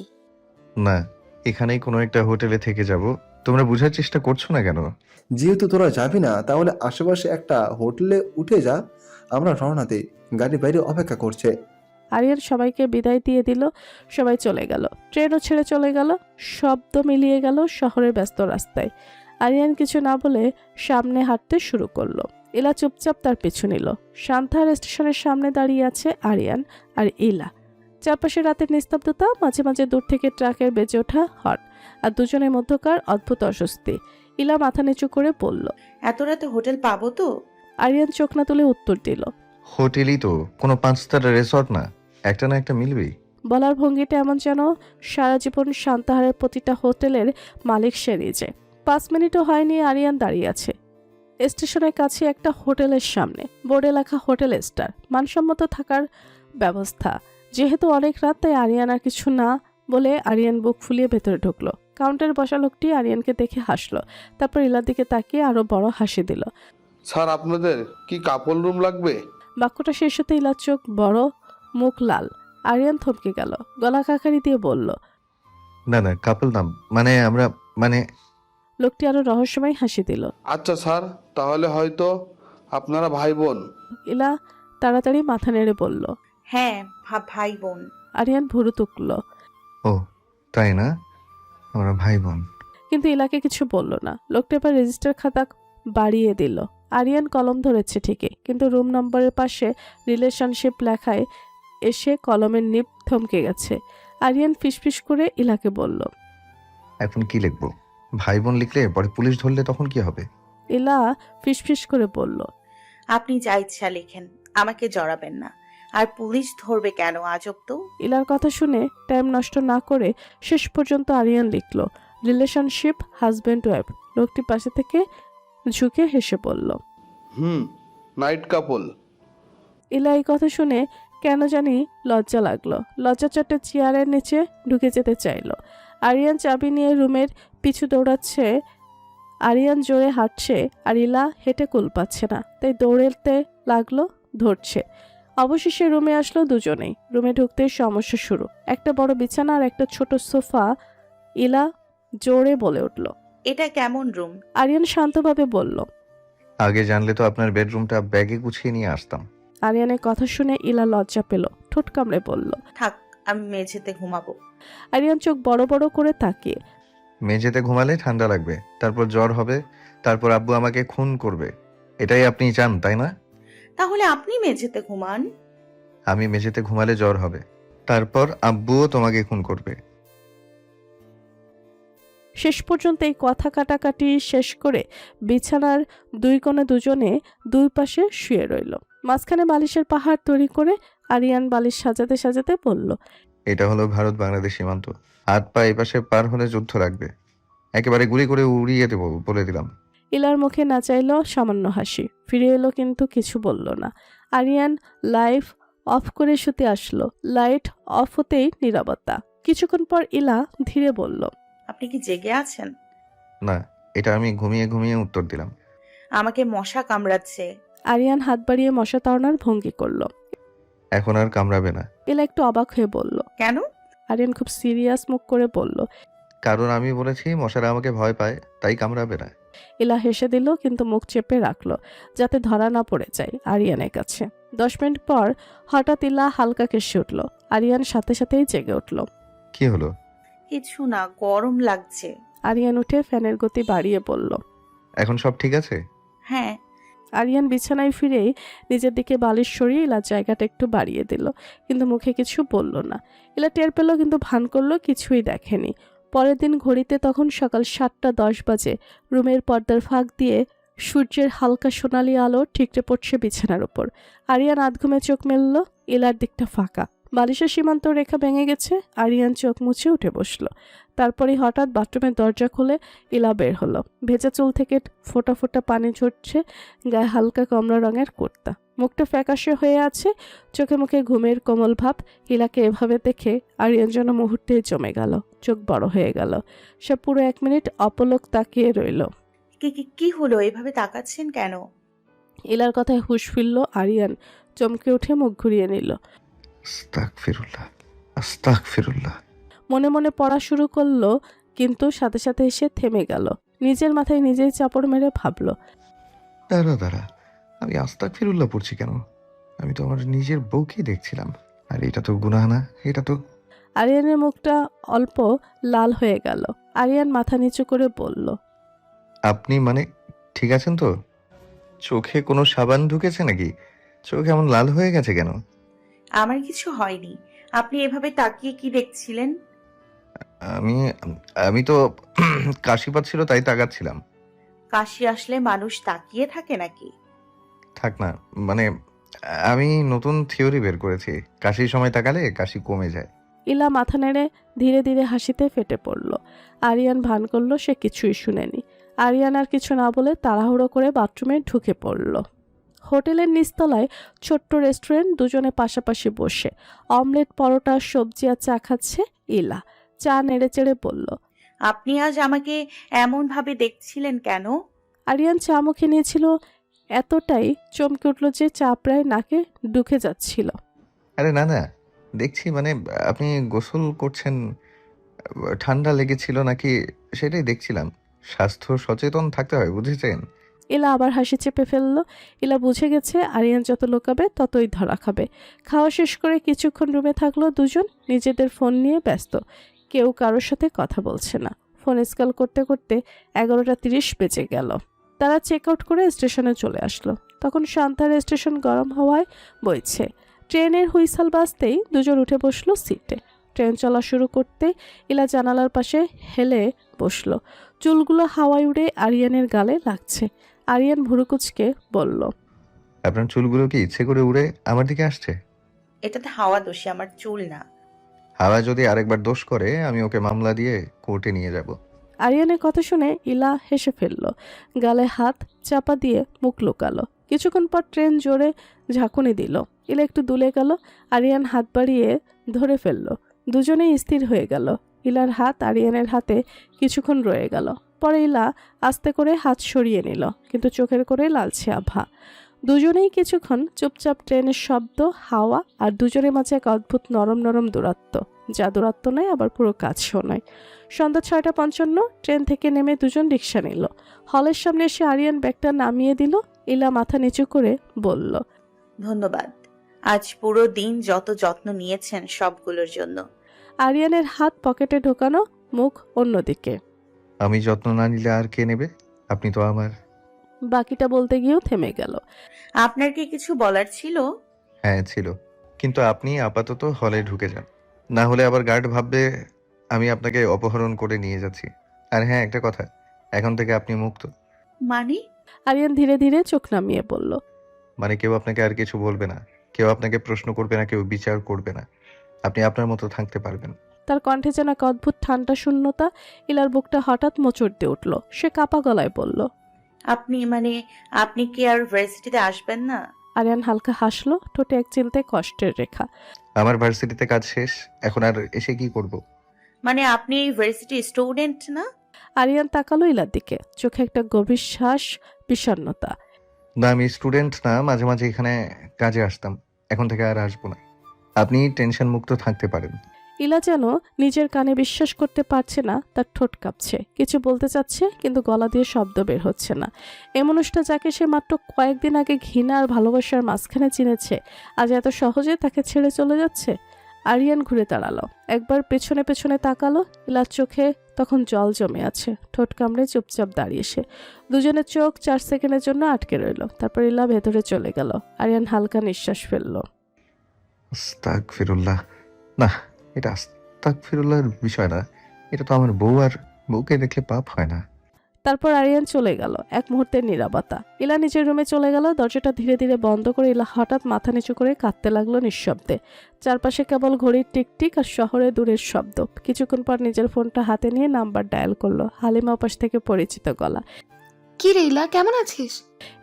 না, এখানেই কোনো একটা হোটেলে থেকে যাব। তোমরা বুঝার চেষ্টা করছো না কেন? যেহেতু তোরা যাবি না, তাহলে আশেপাশে একটা হোটেলে উঠে যা। আমরা রওনা দিই, গাড়ি বাইরে অপেক্ষা করছে। আরিয়ান সবাইকে বিদায় দিয়ে দিল। সবাই চলে গেল। ট্রেনও ছেড়ে চলে গেল। শব্দ মিলিয়ে গেল শহরের ব্যস্ত রাস্তায়। আরিয়ান কিছু না বলে সামনে হাঁটতে শুরু করলো। ইলা চুপচাপ তার পিছু নিল। সান্তাহার স্টেশনের সামনে দাঁড়িয়ে আছে আরিয়ান আর ইলা। চারপাশে রাতের নিস্তব্ধতা, মাঝে মাঝে দূর থেকে ট্রাকের বেজে ওঠা হর্ন, আর দুজনের মধ্যকার অদ্ভুত অস্বস্তি। ইলা মাথা নিচু করে বলল। এত রাতে হোটেল পাবো তো? আরিয়ান চোখ না তুলে উত্তর দিল। হোটেলই তো, কোনো 5-তারা রিসর্ট না, একটা না একটা মিলবেই। বলার ভঙ্গিটা এমন যেন সারা জীবন সান্তাহারের প্রতিটা হোটেলের মালিক সে নিজে। 5 মিনিটও হয়নি আরিয়ান দাঁড়িয়ে আছে স্টেশনের কাছে একটা হোটেলের সামনে। বোর্ডে লেখা হোটেল স্টার, মানসম্মত থাকার ব্যবস্থা। যেহেতু অনেক রাত, তাই আরিয়ান আর কিছু না বলে আরিয়ান বুক ফুলিয়ে ভেতরে ঢুকলো। কাউন্টারে বসা লোকটি আরিয়ানকে দেখে হাসলো, তারপর ইলার দিকে তাকিয়ে আরো বড় হাসি দিল। স্যার আপনাদের কি কাপড় রুম লাগবে? বাক্যটা শেষ হতে ইলার চোখ বড়, মুখ লাল। আরিয়ান থমকে গেল, গলা কাকারি দিয়ে বলল। না না, কাপল নাম মানে আমরা মানে। লোকটি আরো রহস্যময় হাসি দিল। আচ্ছা স্যার, তাহলে হয়তো আপনারা ভাই বোন। ইলা তাড়াতাড়ি মাথা নেড়ে বলল। হ্যাঁ, ভাই বোন। আরিয়ান ভুরু তুকল। ও তাই না, আমরা ভাই বোন। কিন্তু ইলাকে কিছু বলল না। লোকটা এবার রেজিস্টার খাতা বাড়িয়ে দিল। আরিয়ান কলম ধরেছে ঠিকই, কিন্তু রুম নম্বরের পাশে রিলেশনশিপ লেখায় এসে কলমের নিপ থমকে গেছে। আরিয়ান ফিসফিস করে ইলাকে বলল। এখন কি লিখবো? ভাই বোন লিখলে পরে পুলিশ ধরলে তখন কি হবে? ইলা ফিসফিস করে বলল। আপনি যা ইচ্ছা লিখেন, আমাকে জড়াবেন না। আর পুলিশ ধরবে কেন? আজব তো। ইলার কথা শুনে টাইম নষ্ট না করে শেষ পর্যন্ত আরিয়ান লিখল রিলেশনশিপ হাজব্যান্ড ওয়াইফ। লোকটি পাশে থেকে ঝুঁকে হেসে বলল। নাইট কাপল। ইলা এই কথা শুনে কেন জানি লজ্জা লাগলো। লজ্জা চটে চেয়ারের নিচে ঢুকে যেতে চাইলো। আরিয়ান চাবি নিয়ে রুমের পিছু দৌড়াচ্ছে। আরিয়ান জোরে হাঁটছে আর ইলা হেঁটে কুল পাচ্ছে না, তাই দৌড়েতে লাগলো, ধরছে। অবশেষে রুমে আসলো দুজনেই। রুমে ঢুকতে সমস্যা শুরু। একটা বড় বিছানা আর একটা ছোট সোফা। ইলা জোরে বলে উঠল। এটা কেমন রুম? আরিয়ান শান্তভাবে বলল। আগে জানলে তো আপনার বেডরুমটা ব্যাগে গুছিয়ে নিয়ে আসতাম। আরিয়ানের কথা শুনে ইলা লজ্জা পেল, ঠোঁট কামড়ে বলল। থাক, আমি মেঝেতে ঘুমাবো। আরিয়ান চোখ বড় বড় করে তাকিয়ে মেঝেতে ঘুমালে ঠান্ডা লাগবে, তারপর জ্বর হবে, তারপর আব্বু আমাকে খুন করবে। এটাই আপনি চান, তাই না? তাহলে আপনি মেঝেতে ঘুমান। আমি মেঝেতে ঘুমালে জ্বর হবে, তারপর আব্বুও তোমাকে খুন করবে। শেষ পর্যন্ত এই কথা কাটাকাটি শেষ করে বিছানার দুই কোণে দুজনে দুই পাশে শুয়ে রইল। মাঝখানে বালিশের পাহাড় তৈরি করে আরিয়ান বালিশ সাজাতে সাজাতে বলল, এটা হলো ভারত বাংলাদেশ সীমান্ত। হাত পা এপাশে পার হলে যুদ্ধ লাগবে, একেবারে গুলি করে উড়িয়ে দেবো বলে দিলাম। ইলার মুখে না চাইল সামান্য হাসি ফিরে এলো, কিন্তু কিছু বলল না। আরিয়ান লাইট অফ করে শুতে আসলো। লাইট অফ হতেই নীরবতা। কিছুক্ষণ পর ইলা ধীরে বলল, আপনি কি জেগে আছেন? না, এটা আমি ঘুমিয়ে ঘুমিয়ে উত্তর দিলাম। আমাকে মশা কামড়াচ্ছে। আরিয়ান হাত বাড়িয়ে মশা তাড়ানোর ভঙ্গি করল। এখন আর কামড়াবে না। ইলা একটু অবাক হয়ে বলল, কেন? আরিয়ান খুব সিরিয়াস মুখ করে বলল, কারণ আমি বলেছি মশারা আমাকে ভয় পায়, তাই কামড়াবে না। ইলা হেসে দিল, কিন্তু মুখ চেপে রাখলো যাতে ধরা না পড়ে যায় আরিয়ানের কাছে। 10 মিনিট পর হঠাৎ ইলা হালকা কেসে উঠল। আরিয়ান সাথে সাথেই জেগে উঠল। কি হলো? কিছু না, গরম লাগছে। আরিয়ান উঠে ফ্যানের গতি বাড়িয়ে বলল, এখন সব ঠিক আছে? হ্যাঁ। আরিয়ান বিছানায় ফিরেই নিজের দিকে বালিশ সরিয়ে ইলার জায়গাটা একটু বাড়িয়ে দিল, কিন্তু মুখে কিছু বলল না। ইলা টের পেল, কিন্তু ভান করলো কিছুই দেখেনি। পরের দিন ঘড়িতে তখন সকাল 7:10 বাজে। রুমের পর্দার ফাঁক দিয়ে সূর্যের হালকা সোনালি আলো ঠিকরে পড়ছে বিছানার উপর। আরিয়ান আধঘুমে চোখ মেলল। ইলার দিকটা ফাঁকা, বালিশের সীমান্ত রেখা ভেঙে গেছে। আরিয়ান চোখ মুছে উঠে বসলো। তারপরে হঠাৎ বাথরুমের দরজা খুলে ইলা বের হলো। ভেজা চুল থেকে ফোঁটা ফোঁটা পানি ঝরছে, গায়ে হালকা কমলা রঙের কুর্তা, মুখটা ফ্যাকাশে হয়ে আছে, চোখে মুখে ঘুমের কোমল ভাব। ইলাকে এভাবে দেখে আরিয়ান যেন মুহূর্তে জমে গেল, চোখ বড় হয়ে গেল। সে পুরো 1 মিনিট অপলক তাকিয়ে রইল। কি হলো? এভাবে তাকাচ্ছেন কেন? ইলার কথায় হুঁশ ফিরল। আরিয়ান চমকে উঠে মুখ ঘুরিয়ে নিল। আস্তাগফিরুল্লাহ, আস্তাগফিরুল্লাহ। মনে মনে পড়া শুরু করলো, কিন্তু সাথে সাথে এসে থেমে গেল। নিজের মাথায় নিজেই চাপড় মেরে ভাবল, দাঁড়া, আমি আস্তাগফিরুল্লাহ পড়ছি কেন? আমি তো আমার নিজের বউকেই দেখছিলাম, আর এটা তো গুনাহ না, এটা তো। আরিয়ানের মুখটা অল্প লাল হয়ে গেল। আরিয়ান মাথা নিচু করে বলল, আপনি মানে ঠিক আছেন তো? চোখে কোনো সাবান ঢুকেছে নাকি? চোখ এমন লাল হয়ে গেছে কেন? আমার কিছু হয়নি। আপনি এভাবে তাকিয়ে কি দেখছিলেন? আমি আমি তো কাশি পাচ্ছিল তাই তাকাচ্ছিলাম। কাশি আসলে মানুষ তাকিয়ে থাকে নাকি? থাক না, মানে আমি নতুন থিওরি বের করেছি, কাশির সময় তাকালে কাশি কমে যায়। ইলা মাথা নেড়ে ধীরে ধীরে হাসিতে ফেটে পড়ল। আরিয়ান ভান করল সে কিছুই শুনেনি। আরিয়ান আর কিছু না বলে তাড়াহুড়ো করে বাথরুমে ঢুকে পড়ল। হোটেলের নিচতলায় ছোট্ট রেস্টুরেন্ট, দুজনে পাশাপাশি বসে অমলেট, পরোটা, সবজি আর চা খাচ্ছে। ইলা চা নেড়ে চেড়ে বলল, আপনি আজ আমাকে এমন ভাবে দেখছিলেন কেন? আরিয়ান চা মুখে নিয়েছিল, এতটাই চমকে উঠল যে চা প্রায় নাকে ঢুকে যাচ্ছিল। আরে না, দেখছি মানে আপনি গোসল করছেন, ঠান্ডা লেগেছিল নাকি সেটাই দেখছিলাম। স্বাস্থ্য সচেতন থাকতে হয়, বুঝেছেন? ইলা আবার হাসি চেপে ফেললো। ইলা বুঝে গেছে আরিয়ান যত লোকাবে ততই ধরা খাবে। খাওয়া শেষ করে কিছুক্ষণ রুমে থাকলো দুজন, নিজেদের ফোন নিয়ে ব্যস্ত। কেউ কারোর সাথে কথা বলছে না। ফোন স্কল করতে করতে 11:30 বেজে গেল। তারা চেক আউট করে স্টেশনে চলে আসলো। তখন শান্তার স্টেশন গরম হাওয়ায় বইছে। ট্রেনের হুইসাল বাজতেই দুজন উঠে বসলো সিটে। ট্রেন চলা শুরু করতে ইলা জানালার পাশে হেলে বসলো। চুলগুলো হাওয়ায় উড়ে আরিয়ানের গালে লাগছে। আরিয়ান ভুরুকুচকে বলল, আপনার চুলগুলো কি ইচ্ছে করে উড়ে আমার দিকে আসছে? এটাতে হাওয়া দোষী, আমার চুল না। হাওয়া যদি আরেকবার দোষ করে আমি ওকে মামলা দিয়ে কোর্টে নিয়ে যাব। আরিয়ানের কথা শুনে ইলা হেসে ফেলল, গালে হাত চাপা দিয়ে মুখ লুকালো। কিছুক্ষণ পর ট্রেন জোরে ঝাঁকুনি দিল। ইলা একটু দুলে গেল। আরিয়ান হাত বাড়িয়ে ধরে ফেলল। দুজনেই স্থির হয়ে গেল। ইলার হাত আরিয়ানের হাতে কিছুক্ষণ রয়ে গেল। পরে ইলা আস্তে করে হাত সরিয়ে নিল, কিন্তু চোখের করে লালচে আভা। দুজনেই কিছুক্ষণ চুপচাপ, ট্রেনের শব্দ, হাওয়া আর দুজনের মাঝে এক অদ্ভুত নরম নরম দূরত্ব, যা দূরত্ব নয় আবার পুরো কাছেও নয়। সন্ধ্যা 6:55 ট্রেন থেকে নেমে দুজন রিক্সা নিল। হলের সামনে এসে আরিয়ান ব্যাগটা নামিয়ে দিল। ইলা মাথা নিচু করে বলল, ধন্যবাদ। আজ পুরো দিন যত যত্ন নিয়েছেন সবগুলোর জন্য। আরিয়ানের হাত পকেটে ঢোকানো, মুখ অন্যদিকে। আমি যত্ন না নিলে আর কে নেবে? আপনি তো আমার। বাকিটা বলতে গিয়েও থেমে গেল। আপনার কি কিছু বলার ছিল? হ্যাঁ ছিল, কিন্তু আপনি আপাতত হলে ঢুকে যান, না হলে আবার গার্ড ভাববে আমি আপনাকে অপহরণ করে নিয়ে যাচ্ছি। আর হ্যাঁ, একটা কথা, এখন থেকে আপনি মুক্ত। মানে? আরিয়ান ধীরে ধীরে চোখ নামিয়ে বলল। মানে কেউ আপনাকে আর কিছু বলবে না, কেউ আপনাকে প্রশ্ন করবে না, কেউ বিচার করবে না। আপনি আপনার মতো থাকতে পারবেন। তার কণ্ঠে যেন এক অদ্ভুত ঠান্ডা শূন্যতা। ইলার বুকটা হঠাৎ মোচড় দিয়ে উঠল। সে কাপা গলায় বলল। আপনি কি আর ভার্সিটিতে আসবেন না? আরিয়ান হালকা হাসলো, ঠোঁটে এক চিলতে কষ্টের রেখা। আমার ভার্সিটিতে কাজ শেষ, এখন আর এসে কি করব? মানে আপনি এই ভার্সিটি স্টুডেন্ট না? আরিয়ান তাকালো ইলার দিকে, চোখে একটা গভীর শ্বাস, বিষণ্ণতা। না, আমি স্টুডেন্ট না, মাঝে মাঝে এখানে কাজে আসতাম, এখন থেকে আর আসবো না। আপনি টেনশন মুক্ত থাকতে পারেন। ইলা যেন নিজের কানে বিশ্বাস করতে পারছে না, তার ঠোঁট কাঁপছে। কিছু বলতে চাচ্ছে কিন্তু গলা দিয়ে শব্দ বের হচ্ছে না। এই মানুষটা যাকে সে মাত্র কয়েকদিন আগে ঘৃণা আর ভালোবাসার মাঝখানে চিনেছে, আজ এত সহজে তাকে ছেড়ে চলে যাচ্ছে। আরিয়ান ঘুরে দাঁড়ালো, একবার পেছনে পেছনে তাকালো। ইলার চোখে তখন জল জমে আছে, ঠোঁট কামড়ে চুপচাপ দাঁড়িয়ে সে। দুজনের চোখ 4 সেকেন্ডের জন্য আটকে রইল। তারপর ইলা ভেতরে চলে গেল। আরিয়ান হালকা নিঃশ্বাস ফেললো। আস্তাগফিরুল্লাহ। না, এটা আস্তাগফিরুল্লাহর বিষয় না, এটা তো আমার বউ, আর বউকে দেখলে পাপ হয় না। তারপর আরিয়ান চলে গেল। এক মুহূর্তের নীরবতা। ইলা নিজের রুমে চলে গেল। দরজাটা ধীরে ধীরে বন্ধ করে ইলা হঠাৎ মাথা নিচু করে কাঁদতে লাগলো নিঃশব্দে। চারপাশে কেবল ঘড়ির টিকটিক আর শহরে দূরের শব্দ। কিছুক্ষণ পর নিজের ফোনটা হাতে নিয়ে নাম্বার ডায়াল করলো। হালিমা ওপাশ থেকে পরিচিত গলা। কি রে ইলা, কেমন আছিস?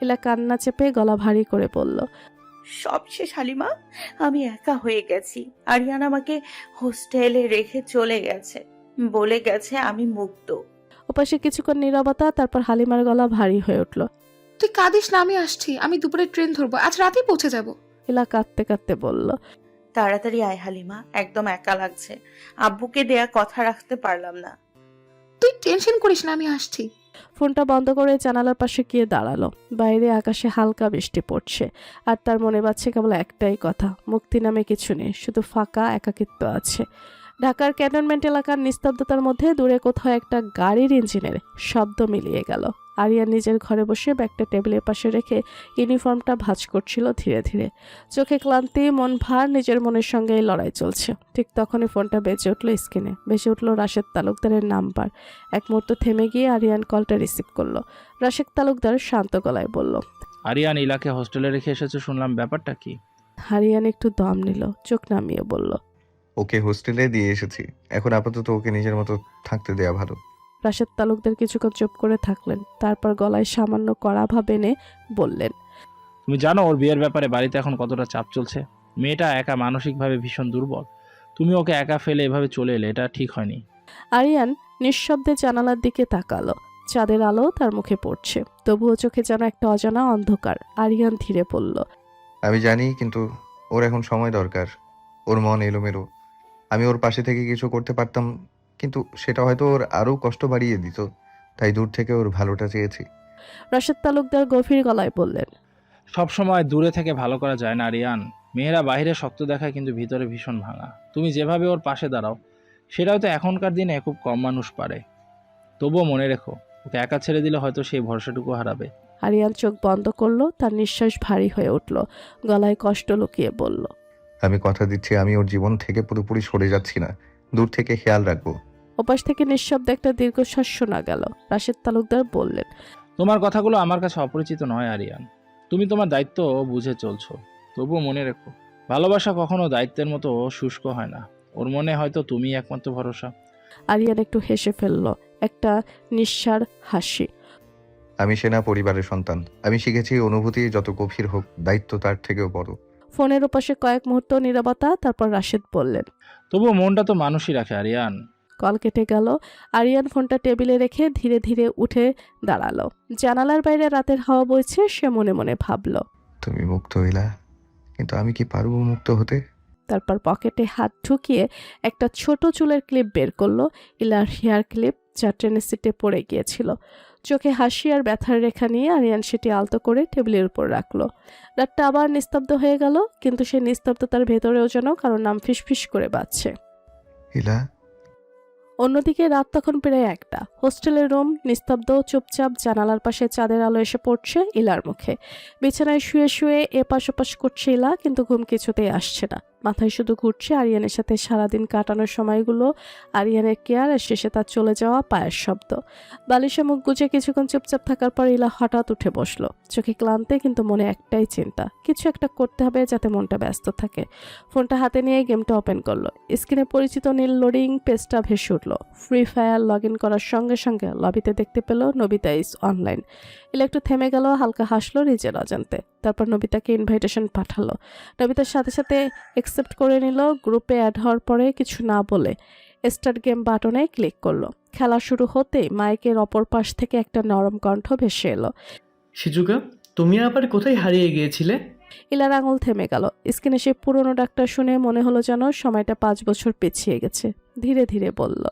ইলা কান্না চেপে গলা ভারী করে বলল। সব শেষ হালিমা, আমি একা হয়ে গেছি। আরিয়ান আমাকে হোস্টেলে রেখে চলে গেছে, বলে গেছে আমি মুক্ত। ওপাশে কিছুক্ষণ নীরবতা, তারপর হালিমার গলা ভারী হয়ে উঠল। তুই কাঁদিস না, আমি আসছি। আমি দুপুরে ট্রেন ধরবো, আজ রাতেই পৌঁছে যাব। ইলা কাঁদতে কাঁদতে বলল। তাড়াতাড়ি আয় হালিমা, একদম একা লাগছে। আব্বুকে দেয়া কথা রাখতে পারলাম না। তুই টেনশন করিস না, আমি আসছি। ফোনটা বন্ধ করে জানালার পাশে গিয়ে দাঁড়ালো। বাইরে আকাশে হালকা বৃষ্টি পড়ছে, আর তার মনে বাজছে কেবল একটাই কথা, মুক্তি নামে কিছু নেই, শুধু ফাঁকা একাকিত্ব আছে। ঢাকার ক্যান্টনমেন্ট এলাকার নিস্তব্ধতার মধ্যে দূরে কোথাও একটা গাড়ির ইঞ্জিনের শব্দ মিলিয়ে গেল। আরিয়ান নিজের ঘরে বসে ব্যাগটা টেবিলের পাশে রেখে ইউনিফর্মটা ভাঁজ করছিল ধীরে ধীরে। চোখে ক্লান্তি, মন ভার, নিজের মনের সঙ্গে এই লড়াই চলছে। ঠিক তখনই ফোনটা বেজে উঠল স্ক্রিনে। বেজে উঠল রাশেদ তালুকদারের নাম্বার। এক মুহূর্ত থেমে গিয়ে আরিয়ান কলটা রিসিভ করলো। রাশেদ তালুকদার শান্ত গলায় বলল। আরিয়ান ইলাকে হোস্টেলে রেখে এসেছে শুনলাম, ব্যাপারটা কি? আরিয়ান একটু দম নিল, চোখ নামিয়ে বলল। ওকে হোস্টেলে দিয়ে এসেছি, এখন আপাতত ওকে নিজের মতো থাকতে দেয়া ভালো। রাশেদ তালুকদার কিছুক্ষণ চুপ করে থাকলেন, তারপর গলায় সামান্য কড়া ভাব এনে বললেন। তুমি জানো ওর বিয়ের ব্যাপারে বাড়িতে এখন কতটা চাপ চলছে? মেয়েটা একা, মানসিকভাবে ভীষণ দুর্বল। তুমি ওকে একা ফেলে এভাবে চলে এলে, এটা ঠিক হয়নি। আরিয়ান নিঃশব্দে জানালার দিকে তাকালো। চাঁদের আলো তার মুখে পড়ছে, তবুও চোখে যেন একটা অজানা অন্ধকার। আরিয়ান ধীরে বলল। আমি জানি, কিন্তু ওর এখন সময় দরকার। ওর মন এলোমেলো। আমি ওর পাশে থেকে কিছু করতে পারতাম, কিন্তু সেটা হয়তো ওর আরও কষ্ট বাড়িয়ে দিত, তাই দূর থেকে ওর ভালোটা চেয়েছি। রাশেদ তালুকদার গভীর গলায় বললেন। সবসময় দূরে থেকে ভালো করা যায় না আরিয়ান। মেয়েরা বাইরে শক্ত দেখায় কিন্তু ভিতরে ভীষণ ভাঙা। তুমি যেভাবে ওর পাশে দাঁড়াও, সেটাও তো এখনকার দিনে খুব কম মানুষ পারে। তবুও মনে রেখো, ওকে একা ছেড়ে দিলে হয়তো সেই ভরসাটুকু হারাবে। আরিয়ান চোখ বন্ধ করলো, তার নিঃশ্বাস ভারী হয়ে উঠল। গলায় কষ্ট লুকিয়ে বলল। আমি কথা দিচ্ছি, আমি ওর জীবন থেকে পুরোপুরি সরে যাচ্ছি না, দূর থেকে খেয়াল রাখবো। ওপাশ থেকে নিঃশব্দে একটা দীর্ঘশ্বাস শোনা গেল। রাশেদ তালুকদার বললেন। তোমার কথাগুলো আমার কাছে অপরিচিত নয় আরিয়ান। তুমি তোমার দায়িত্ব বুঝে চলছো। তবুও মনে রেখো, ভালোবাসা কখনো দায়িত্বের মতো শুষ্ক হয় না। ওর মনে হয়তো তুমি একমাত্র ভরসা। আরিয়ান একটু হেসে ফেলল, একটা নিঃসার হাসি। আমি সেনা পরিবারের সন্তান, আমি শিখেছি অনুভূতি যত গভীর হোক, দায়িত্ব তার থেকেও বড়। ফোনের ওপাশে কয়েক মুহূর্ত নীরবতা, তারপর রাশেদ বললেন। তবুও মনটা তো মানুষই রাখে আরিয়ান। কল কেটে গেল। আরিয়ান ফোনটা টেবিলে রেখে ধীরে ধীরে উঠে দাঁড়ালো। জানালার বাইরে রাতের হাওয়া বইছে, সে মনে মনে ভাবল। তুমি মুক্ত হইলা, কিন্তু আমি কি পারবো মুক্ত হতে? তারপর পকেটে হাত ঢুকিয়ে একটা ছোট চুলের ক্লিপ বের করলো। ইলার হেয়ার ক্লিপ, যা ট্রেনের সিটে পড়ে গিয়েছিল। চোখে হাসি আর ব্যথার রেখা নিয়ে আরিয়ান সেটি আলতো করে টেবিলের উপর রাখলো। রাতটা আবার নিস্তব্ধ হয়ে গেল, কিন্তু সেই নিস্তব্ধতার ভেতরেও যেন কারোর নাম ফিসফিস করে বাজছে। ইলা। অন্যদিকে রাত তখন প্রায় 1টা। হোস্টেলের রুম নিস্তব্ধ, চুপচাপ। জানালার পাশে চাঁদের আলো এসে পড়ছে ইলার মুখে। বিছানায় শুয়ে শুয়ে এপাশ ওপাশ করছে ইলা, কিন্তু ঘুম কিছুতেই আসছে না। মাথায় শুধু ঘুরছে আরিয়ানের সাথে সারাদিন কাটানোর সময়গুলো, আরিয়ানের কেয়ার, আর শেষে তার চলে যাওয়া পায়ের শব্দ। বালিশে মুখ গুজে কিছুক্ষণ চুপচাপ থাকার পর ইলা হঠাৎ উঠে বসলো। চোখে ক্লান্তি, কিন্তু মনে একটাই চিন্তা, কিছু একটা করতে হবে যাতে মনটা ব্যস্ত থাকে। ফোনটা হাতে নিয়ে গেমটা ওপেন করলো। স্ক্রিনে পরিচিত নীল লোডিং পেজটা ভেসে উঠলো। ফ্রি ফায়ার লগ ইন করার সঙ্গে সঙ্গে লবিতে দেখতে পেল নবিতা ইজ অনলাইন। ইলা একটু থেমে গেল, হালকা হাসলো নিজের অজান্তে। তারপর নবিতাকে ইনভাইটেশন পাঠালো। নবিতার সাথে সাথে অ্যাকসেপ্ট করে নিল। গ্রুপে অ্যাড হওয়ার পরে কিছু না বলে স্টার্ট গেম বাটনে ক্লিক করলো। খেলা শুরু হতেই মাইকের অপর পাশ থেকে একটা নরম কণ্ঠ ভেসে এলো। শিজুকা, তুমি আবার কোথায় হারিয়ে গিয়েছিলে? ইলার আঙুল থেমে গেল। স্ক্রিনে সে পুরনো ডাকটা শুনে মনে হলো যেন সময়টা 5 বছর পিছিয়ে গেছে। ধীরে ধীরে বলল,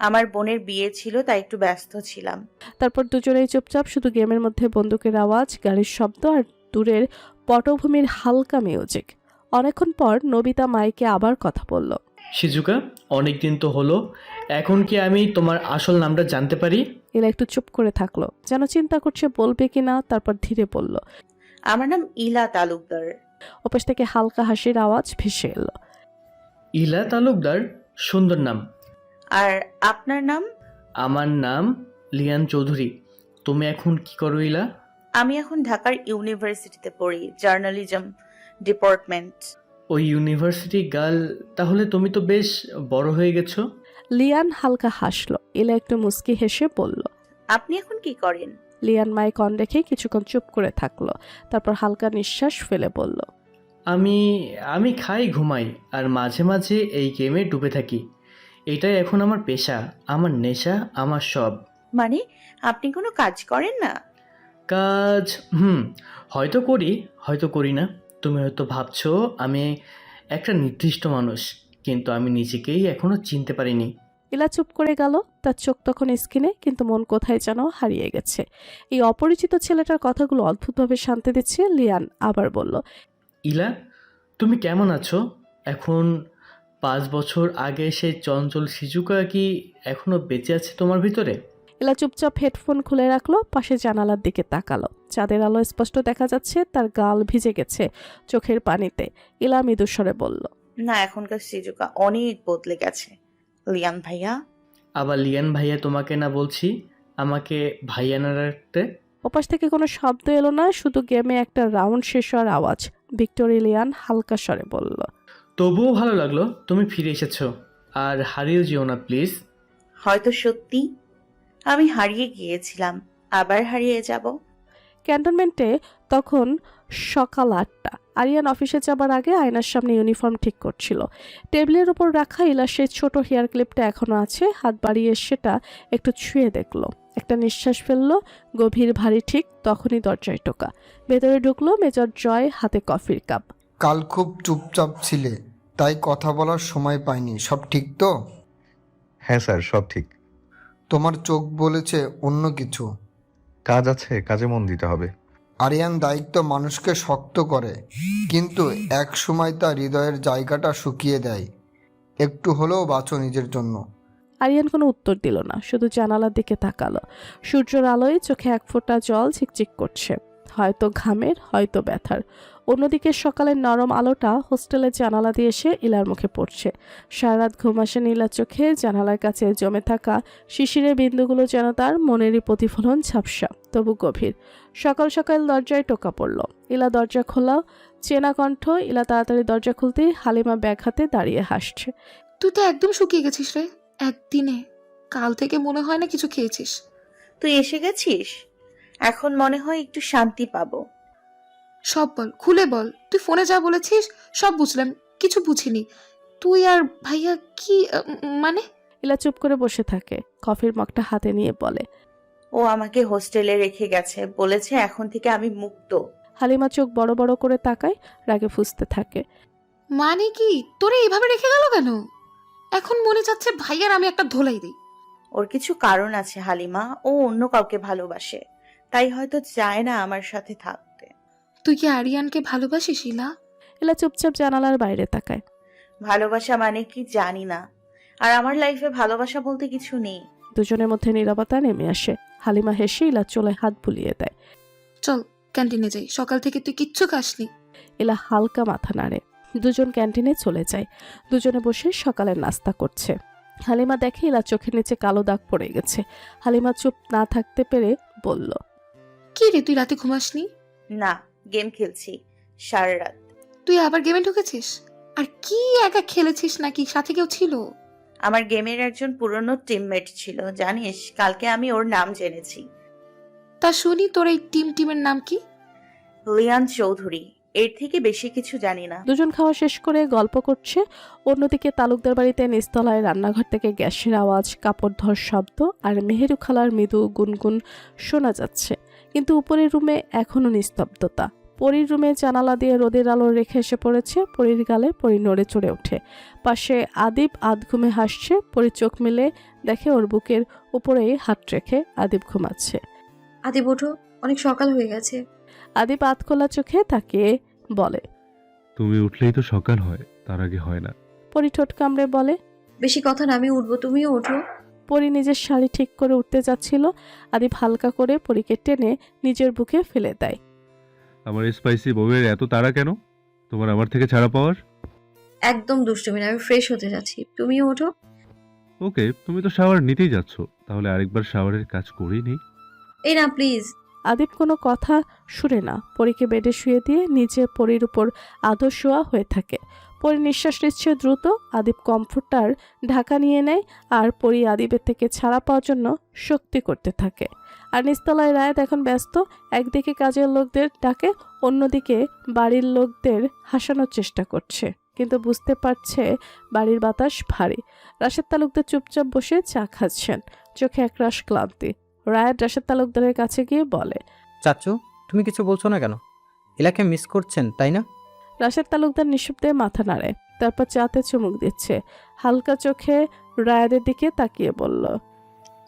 আমার বোনের বিয়ে ছিল, তাই একটু ব্যস্ত ছিলাম। তারপর দুজনেই চুপচাপ, শুধু গেমের মধ্যে বন্দুকের আওয়াজ, গাড়ির শব্দ আর দূরের পটভূমির হালকা মিউজিক। অনেকক্ষণ পর নবিতা মাইকে আবার কথা বলল। শিজুকা, অনেকদিন তো হলো, এখন কি আমি তোমার আসল নামটা জানতে পারি? ইলা একটু চুপ করে থাকলো, যেন চিন্তা করছে বলবে কিনা। তারপর ধীরে বলল, আমার নাম ইলা তালুকদার। ওপাশ থেকে হালকা হাসির আওয়াজ ভেসে এলো। ইলা তালুকদার, সুন্দর নাম। আর আপনার নাম? আমার নাম লিয়ান চৌধুরী। তুমি এখন কি করো ইলা? আমি এখন ঢাকার ইউনিভার্সিটিতে পড়ি, জার্নালিজম ডিপার্টমেন্ট। ওই ইউনিভার্সিটি গার্ল, তাহলে তুমি তো বেশ বড় হয়ে গেছো। লিয়ান হালকা হাসলো। ইলা একটু মুচকি হেসে বলল, আপনি এখন কি করেন? লিয়ান মাইক অন রেখে কিছুক্ষণ চুপ করে থাকলো। তারপর হালকা নিঃশ্বাস ফেলে বলল, আমি খাই, ঘুমাই, আর মাঝে মাঝে এই গেমে ডুবে থাকি। এটাই এখন আমার পেশা, আমার নেশা, আমার সব। মানে আপনি কোনো কাজ করেন না? কাজ হয়তো করি, হয়তো করি না। তুমি হয়তো ভাবছো আমি একটা নির্দিষ্ট মানুষ, কিন্তু আমি নিজেকেই এখনো চিনতে পারিনি। ইলা চুপ করে গেল। তার চোখ তখন স্কিনে, কিন্তু মন কোথায় যেন হারিয়ে গেছে। এই অপরিচিত ছেলেটার কথাগুলো অদ্ভুতভাবে শান্তি দিচ্ছে। লিয়ান আবার বলল, ইলা, তুমি কেমন আছো এখন? 5 বছর আগে সেই চঞ্চল শিজুকা কি এখনো বেঁচে আছে তোমার ভিতরে? ইলা চুপচাপ হেডফোন খুলে রাখলো, পাশে জানালার দিকে তাকালো। চাঁদের আলো স্পষ্ট দেখা যাচ্ছে, তার গাল ভিজে গেছে চোখের পানিতে। ইলা মৃদুস্বরে বলল, না, এখনকার সিজুকা অনেক বদলে গেছে লিয়ান ভাইয়া। আবার লিয়ান ভাইয়া তোমাকে না বলছি, আমাকে ভাইয়া না রাখতে। ওপাশ থেকে কোনো শব্দ এলো না, শুধু গেমে একটা রাউন্ড শেষ হওয়ার আওয়াজ। ভিক্টোরি লিয়ান হালকা স্বরে বলল, তবুও ভালো লাগলো তুমি ফিরে এসেছো, আর হারিয়ে যেও না প্লিজ। হয়তো সত্যি আমি হারিয়ে গিয়েছিলাম, আবার হারিয়ে যাব। ক্যান্টনমেন্টে তখন সকাল 8টা। আরিয়ান অফিসে যাবার আগে আয়নার সামনে ইউনিফর্ম ঠিক করছিল। টেবিলের উপর রাখা ইলার সেই ছোট হেয়ার ক্লিপটা এখনো আছে। হাত বাড়িয়ে সেটা একটু ছুঁয়ে দেখলো। একটা নিঃশ্বাস ফেললো, গভীর ভারী। ঠিক তখনই দরজায় টোকা। ভেতরে ঢুকলো মেজর জয়, হাতে কফির কাপ। কাল খুব চুপচাপ ছিলে, তাই কথা বলার সময় পাইনি। সব ঠিক তো? হ্যাঁ স্যার, সব ঠিক। তোমার চোখ বলেছে অন্য কিছু। কাজ আছে, কাজে মন দিতে হবে। আরিয়ান দায়িত্ব মানুষকে শক্ত করে, কিন্তু এক সময় তার হৃদয়ের জায়গাটা শুকিয়ে দেয়। একটু হলেও বাঁচো নিজের জন্য। আরিয়ান কোনো উত্তর দিল না, শুধু জানালার দিকে তাকালো। সূর্যের আলোয় চোখে এক ফোঁটা জল ঝিকঝিক করছে, হয়তো ঘামের, হয়তো ব্যথার। অন্যদিকে সকালের নরম আলোটা হোস্টেলের জানালা দিয়ে এসে ইলার মুখে পড়ছে। সারা রাত ঘুম আসেনি ইলার চোখে। জানালার কাছে জমে থাকা শিশিরের বিন্দুগুলো যেন তার মনেরই প্রতিফলন, ঝাপসা তবু গভীর। সকাল সকাল দরজায় টোকা পড়ল। ইলা দরজা খোলা, চেনা কণ্ঠ। ইলা তাড়াতাড়ি দরজা খুলতেই হালিমা ব্যাগ হাতে দাঁড়িয়ে হাসছে। তুই তো একদম শুকিয়ে গেছিস রে একদিনে। কাল থেকে মনে হয় না কিছু খেয়েছিস। তুই এসে গেছিস, এখন মনে হয় একটু শান্তি পাবো। সব বল, খুলে বল। তুই ফোনে যা বলেছিস সব বুঝলাম, কিছু বুঝিনি। তুই আর ভাইয়া কি মানে? ইলা চুপ করে বসে থাকে, কফির মগটা হাতে নিয়ে বলে, ও আমাকে হোস্টেলে রেখে গেছে, বলেছে এখন থেকে আমি মুক্ত। হালিমা চোখ বড় বড় করে তাকায়, রাগে ফুঁসতে থাকে। মানে কি, তোরে এইভাবে রেখে গেল কেন? এখন মনে যাচ্ছে ভাইয়ার আমি একটা ধোলাই দিই। ওর কিছু কারণ আছে হালিমা, ও অন্য কাউকে ভালোবাসে, তাই হয়তো চায় না আমার সাথে থাকতে। তুই কি আরিয়ানকে ভালোবাসিস ইলা? ইলা চুপচাপ জানালার বাইরে তাকায়। ভালোবাসা মানে কি জানি না, আর আমার লাইফে ভালোবাসা বলতে কিছু নেই। দুজনের মধ্যে নীরবতা নেমে আসে। হালিমা হেসে ইলার চোলে হাত বুলিয়ে দেয়। চল ক্যান্টিনে যাই, সকাল থেকে তুই কিচ্ছু খাসনি। ইলা হালকা মাথা নাড়ে। দুজন ক্যান্টিনে চলে যায়। দুজনে বসে সকালের নাস্তা করছে। হালিমা দেখে ইলার চোখের নিচে কালো দাগ পড়ে গেছে। হালিমা চুপ না থাকতে পেরে বলল, কি রে, তুই রাতে ঘুমাসনি? না, গেম খেলছি সারা রাত। তুই আবার গেমে ঢুকেছিস? আর কি একা খেলেছিস নাকি সাথে কেউ ছিল? আমার গেমের একজন পুরনো টিমমেট ছিল, জানিস কালকে আমি ওর নাম জেনেছি। তা শুনি, তোর এই টিমের নাম কি? লিয়ান চৌধুরী। এর থেকে বেশি কিছু জানি না। দুজন খাওয়া শেষ করে গল্প করছে। অন্যদিকে তালুকদার বাড়িতে নিচতলায় রান্নাঘর থেকে গ্যাসের আওয়াজ, কাপড় ধোয়ার শব্দ আর মেহেরু খালার মৃদু গুনগুন শোনা যাচ্ছে। কিন্তু উপরের রুমে এখনো নিস্তব্ধতা। পরীর রুমে জানালা দিয়ে রোদের আলো রেখে এসে পড়েছে। পরীর গালে পরী নড়ে চড়ে ওঠে। পাশে আদিব আধঘুমে হাসছে। পরী চোখ মেলে দেখে ওর বুকের উপরেই হাত রেখে আদিব ঘুমাচ্ছে। আদিব ওঠো, অনেক সকাল হয়ে গেছে। আদিব আধ খোলা চোখে তাকিয়ে বলে, তুমি উঠলেই তো সকাল হয়, তার আগে হয় না। পরী ঠোঁট কামড়ে বলে, বেশি কথা না, আমি উঠবো, তুমিও ওঠো। পরী নিজের শাড়ি ঠিক করে উঠতে যাচ্ছিল। আদিব হালকা করে পরীকে টেনে নিজের বুকে ফেলে দেয়। আমার স্পাইসি বউয়ের এত তাড়া কেন তোমার আমার থেকে ছাড়া পাওয়ার? একদম দুষ্টুমি না, আমি ফ্রেশ হতে যাচ্ছি, তুমিও ওঠো। ওকে, তুমি তো শাওয়ার নিতেই যাচ্ছ, তাহলে আরেকবার শাওয়ারের কাজ করেই নেই। এই না প্লিজ। আদিব কোনো কথা শুনে না। পরীকে বেডে শুয়ে দিয়ে নিজে পরীর উপর আদর শোয়া হয়ে থাকে। পরী নিঃশ্বাস নিচ্ছে দ্রুত। আদিব কমফোর্টার ঢাকা নিয়ে নেয় আর পরী আদিবের থেকে ছাড়া পাওয়ার জন্য শক্তি করতে থাকে। আর নিচতলায় রায়াত এখন ব্যস্ত। একদিকে কাজের লোকদের ডাকে, অন্যদিকে বাড়ির লোকদের হাসানোর চেষ্টা করছে, কিন্তু বুঝতে পারছে বাড়ির বাতাস ভারী। রাশেদ তালুকদার চুপচাপ বসে চা খাচ্ছেন, চোখে একরাশ ক্লান্তি। রায়াত রাশেদ তালুকদারের কাছে গিয়ে বলে, চাচু, তুমি কিছু বলছো না কেন? ইলাকে মিস করছেন তাই না? রাশেদ তালুকদার নিঃশব্দে মাথা নাড়ে, তারপর চাতে চুমুক দিচ্ছে। হালকা চোখে রায়াদের দিকে তাকিয়ে বলল,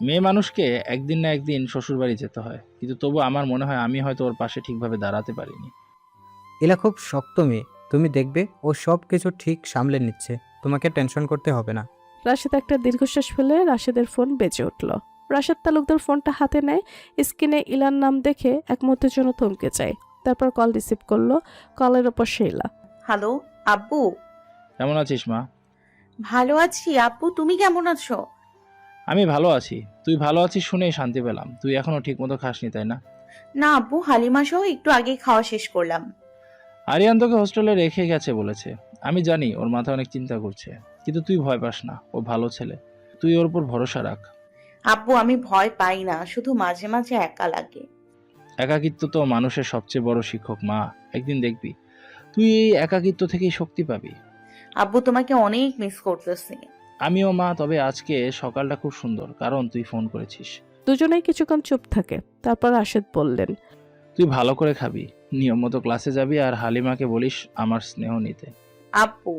মেয়ে মানুষকে একদিন না একদিন শ্বশুরবাড়ি যেতে হয়, কিন্তু তবু আমার মনে হয় আমি হয়তো ওর পাশে ঠিকভাবে দাঁড়াতে পারিনি। ইলা খুব শক্ত মেয়ে, তুমি দেখবে ও সব কিছু ঠিক সামলে নিচ্ছে, তোমাকে টেনশন করতে হবে না। রাশেদ একটা দীর্ঘশ্বাস ফেলে রাশেদের ফোন বেজে উঠল। রাশেদ তালুকদার ফোনটা হাতে নেয়। স্ক্রিনে ইলার নাম দেখে এক মুহূর্তের জন্য থমকে যায়। তারপর কল রিসিভ করলো। কলের ওপর শেইলা। হ্যালো আব্বু। কেমন আছিস মা? ভালো আছি আব্বু, তুমি কেমন আছো? আমি ভালো আছি। তুই ভালো আছিস শুনেই শান্তি পেলাম। তুই এখনো ঠিকমতো খাসনি তাই না? না আব্বু, হালিমা সহ একটু আগে খাওয়া শেষ করলাম। আরিয়ান তোকে হোস্টেলে রেখে গেছে বলেছে। আমি জানি ওর মাথা অনেক চিন্তা করছে, কিন্তু তুই ভয় পাস না, ও ভালো ছেলে। তুই ওর উপর ভরসা রাখ। আব্বু আমি ভয় পাই না, শুধু মাঝে মাঝে একা লাগে। একাকিত্ব তো মানুষের সবচেয়ে বড় শিক্ষক মা। একদিন দেখবি তুই এই একাকিত্ব থেকেই শক্তি পাবি। আব্বু তোমাকে অনেক মিস করতেছি। আমিও মা, তবে আজকে সকালটা খুব সুন্দর, কারণ তুই ফোন করেছিস। দুজনেই কিছুক্ষণ চুপ থাকে। তারপর রাশেদ বললেন, তুই ভালো করে খাবি, নিয়ম মতো ক্লাসে যাবি, আর হালিমাকে বলিস আমার স্নেহ নিতে। আব্বু।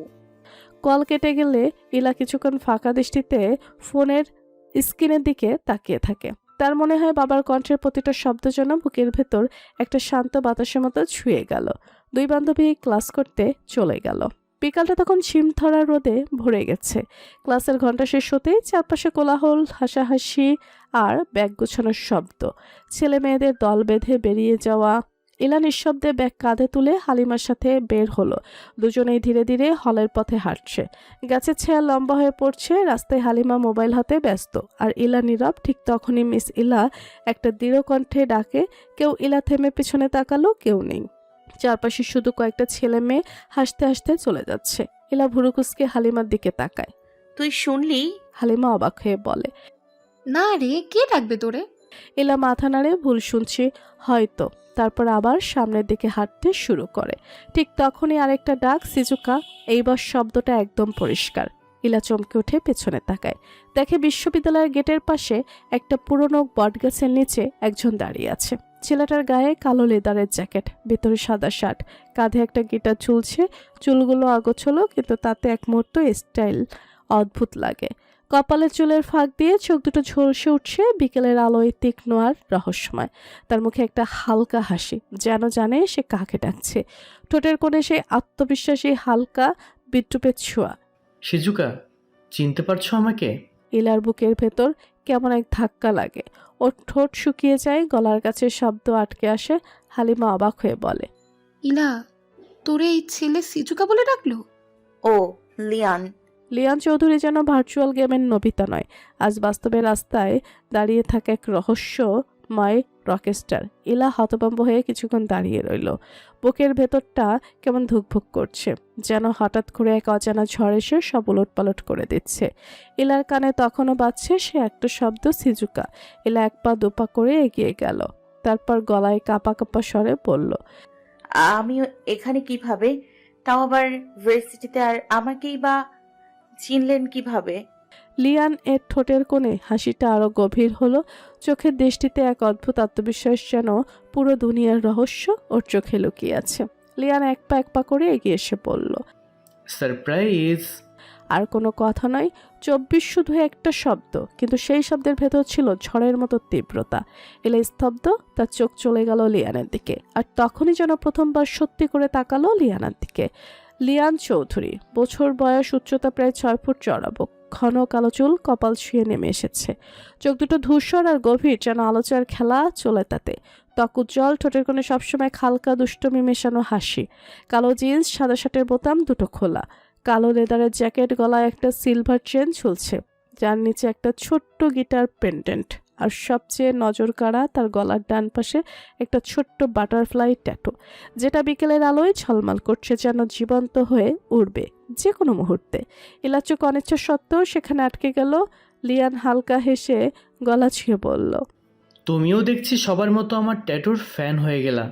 কল কেটে গেলে ইলা কিছুক্ষণ ফাঁকা দৃষ্টিতে ফোনের স্ক্রিনের দিকে তাকিয়ে থাকে। তার মনে হয় বাবার কণ্ঠের প্রতিটা শব্দ যেন বুকের ভেতর একটা শান্ত বাতাসের মতো ছুঁয়ে গেল। দুই বান্ধবী ক্লাস করতে চলে গেল। বিকালটা তখন ঝিমধরা রোদে ভরে গেছে। ক্লাসের ঘন্টা শেষ হতেই চারপাশে কোলাহল, হাসাহাসি আর ব্যাগ গোছানোর শব্দ। ছেলে মেয়েদের দল বেঁধে বেরিয়ে যাওয়া। ইলা নিঃশব্দে ব্যাগ কাঁধে তুলে হালিমার সাথে বের হলো। দুজনেই ধীরে ধীরে হলের পথে হাঁটছে। গাছের ছায়া লম্বা হয়ে পড়ছে। রাস্তায় হালিমা মোবাইল হাতে ব্যস্ত, আর ইলা নীরব। ঠিক তখনই মিস ইলা একটা দৃঢ় কণ্ঠে ডাকে। কেউ ইলা থেমে পিছনে তাকালো, কেউ নেই। চারপাশে শুধু কয়েকটা ছেলে মেয়ে হাসতে হাসতে চলে যাচ্ছে। ইলা ভুরুকুসকে হালিমার দিকে তাকায়। তুই শুনলি? হালিমা অবাক হয়ে বলে, না রে, কে ডাকবে তোরে? ইলা মাথা নাড়ে, ভুল শুনছি হয়তো। তারপর আবার সামনের দিকে হাঁটতে শুরু করে। ঠিক তখনই আরেকটা ডাক, সিজুকা। এইবার শব্দটা একদম পরিষ্কার। ইলা চমকে উঠে পেছনে তাকায়। দেখে বিশ্ববিদ্যালয়ের গেটের পাশে একটা পুরনো বটগাছের নিচে একজন দাঁড়িয়ে আছে। ছেলেটার গায়ে কালো লেদারের জ্যাকেট, ভেতরে সাদা শার্ট, কাঁধে একটা গিটার ঝুলছে। চুলগুলো আগোছলো, কিন্তু তাতে এক মুহূর্ত স্টাইল অদ্ভুত লাগে। কপালের চুলের ফাঁক দিয়ে চোখ দুটো ঝলসে উঠছে। বিকেলের আলোয় তীক্ষ্ণ আর রহস্যময়। তার মুখে একটা হালকা হাসি, যেন জানে সে কাকে ডাকছে। ঠোঁটের কোণে সেই আত্মবিশ্বাসী হালকা বিদ্রুপের ছোঁয়া। শিজুকা, চিনতে পারছো আমাকে? ইলার বুকের ভেতর কেমন এক ধাক্কা লাগে। ওর ঠোঁট শুকিয়ে যায়, গলার কাছে শব্দ আটকে আসে। হালিমা অবাক হয়ে বলে, ইলা, তোরে এই ছেলে সিজুকা বলে ডাকলো? ও লিয়ান। লিয়ান চৌধুরী যেন ভার্চুয়াল গেমের নবিতা নয়, আজ বাস্তবে রাস্তায় দাঁড়িয়ে থাকা এক রহস্যময় রকেস্টার। ইলা হতভম্ব হয়ে কিছুক্ষণ দাঁড়িয়ে রইল। বুকের ভেতরটা কেমন ধুকভুক করছে, যেন হঠাৎ করে এক অজানা ঝড় এসে সব উলটপালট করে দিচ্ছে। ইলার কানে তখনও বাজছে সে একটা শব্দ, সিজুকা। ইলা এক পা দুপা করে এগিয়ে গেল, তারপর গলায় কাঁপা কাঁপা স্বরে বলল, আমি এখানে কিভাবে, তাও আবার ভার্সিটিতে, আর আমাকেই বা চিনলেন কিভাবে? লিয়ান এর ঠোঁটের কোণে হাসিটা আরো গভীর হলো। চোখের দৃষ্টিতে এক অদ্ভুত আত্মবিশ্বাস, যেন পুরো দুনিয়ার রহস্য ওর চোখে লুকিয়ে আছে। লিয়ান এক পা করে এগিয়ে এসে বলল, সারপ্রাইজ। আর কোনো কথা নয়, 24 শুধু একটা শব্দ, কিন্তু সেই শব্দের ভেতর ছিল ঝড়ের মতো তীব্রতা। এলে স্তব্ধ, তার চোখ চলে গেল লিয়ানের দিকে, আর তখনই যেন প্রথমবার সত্যি করে তাকালো লিয়ানার দিকে। লিয়ান চৌধুরী, বছর বয়স, উচ্চতা প্রায় 6 ফুট চড়াবো, ঘন কালো চুল কপাল ছুঁয়ে নেমে এসেছে, চোখ দুটো ধূসর আর গভীর, যেন আলোচার খেলা চলে তাতে। ত্বক উজ্জ্বল, ঠোঁটের কোণে সবসময় হালকা দুষ্টমি মেশানো হাসি। কালো জিন্স, সাদা শার্টের বোতাম দুটো খোলা, কালো লেদারের জ্যাকেট, গলায় একটা সিলভার চেন ঝুলছে, যার নিচে একটা ছোট্ট গিটার পেন্ডেন্ট। আর সবচেয়ে নজর কাড়া, তার গলার ডান পাশে একটা ছোট্ট বাটারফ্লাই ট্যাটু, যেটা বিকেলের আলোয় ঝলমল করছে, যেন জীবন্ত হয়ে উঠবে যে কোনো মুহূর্তে। ইলার চোখ অনিচ্ছা সত্ত্বেও সেখানে আটকে গেল। লিয়ান হালকা হেসে গলা ছুঁয়ে বলল, তুমিও দেখছি সবার মতো আমার ট্যাটুর ফ্যান হয়ে গেলা।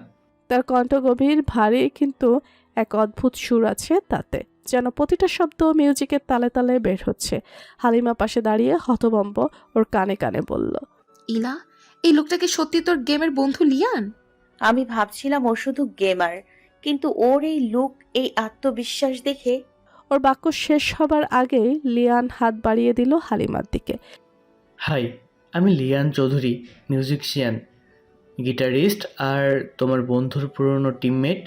তার কণ্ঠ গভীর, ভারী, কিন্তু এক অদ্ভুত সুর আছে তাতে, যেন প্রতিটা শব্দ মিউজিকের তালে তালে বের হচ্ছে। হালিমা পাশে দাঁড়িয়ে হতভম্ব ওর কানে কানে বলল, ইলা, এই লোকটা কি সত্যি তোর গেমের বন্ধু লিয়ান? আমি ভাবছিলাম ও শুধু গেমার, কিন্তু ওর এই লুক, এই আত্মবিশ্বাস দেখে। ওর বাক্য শেষ হবার আগেই লিয়ান হাত বাড়িয়ে দিল হালিমার দিকে। হাই, আমি লিয়ান চৌধুরী, মিউজিশিয়ান, গিটারিস্ট, আর তোমার বন্ধুর পুরনো টিমমেট।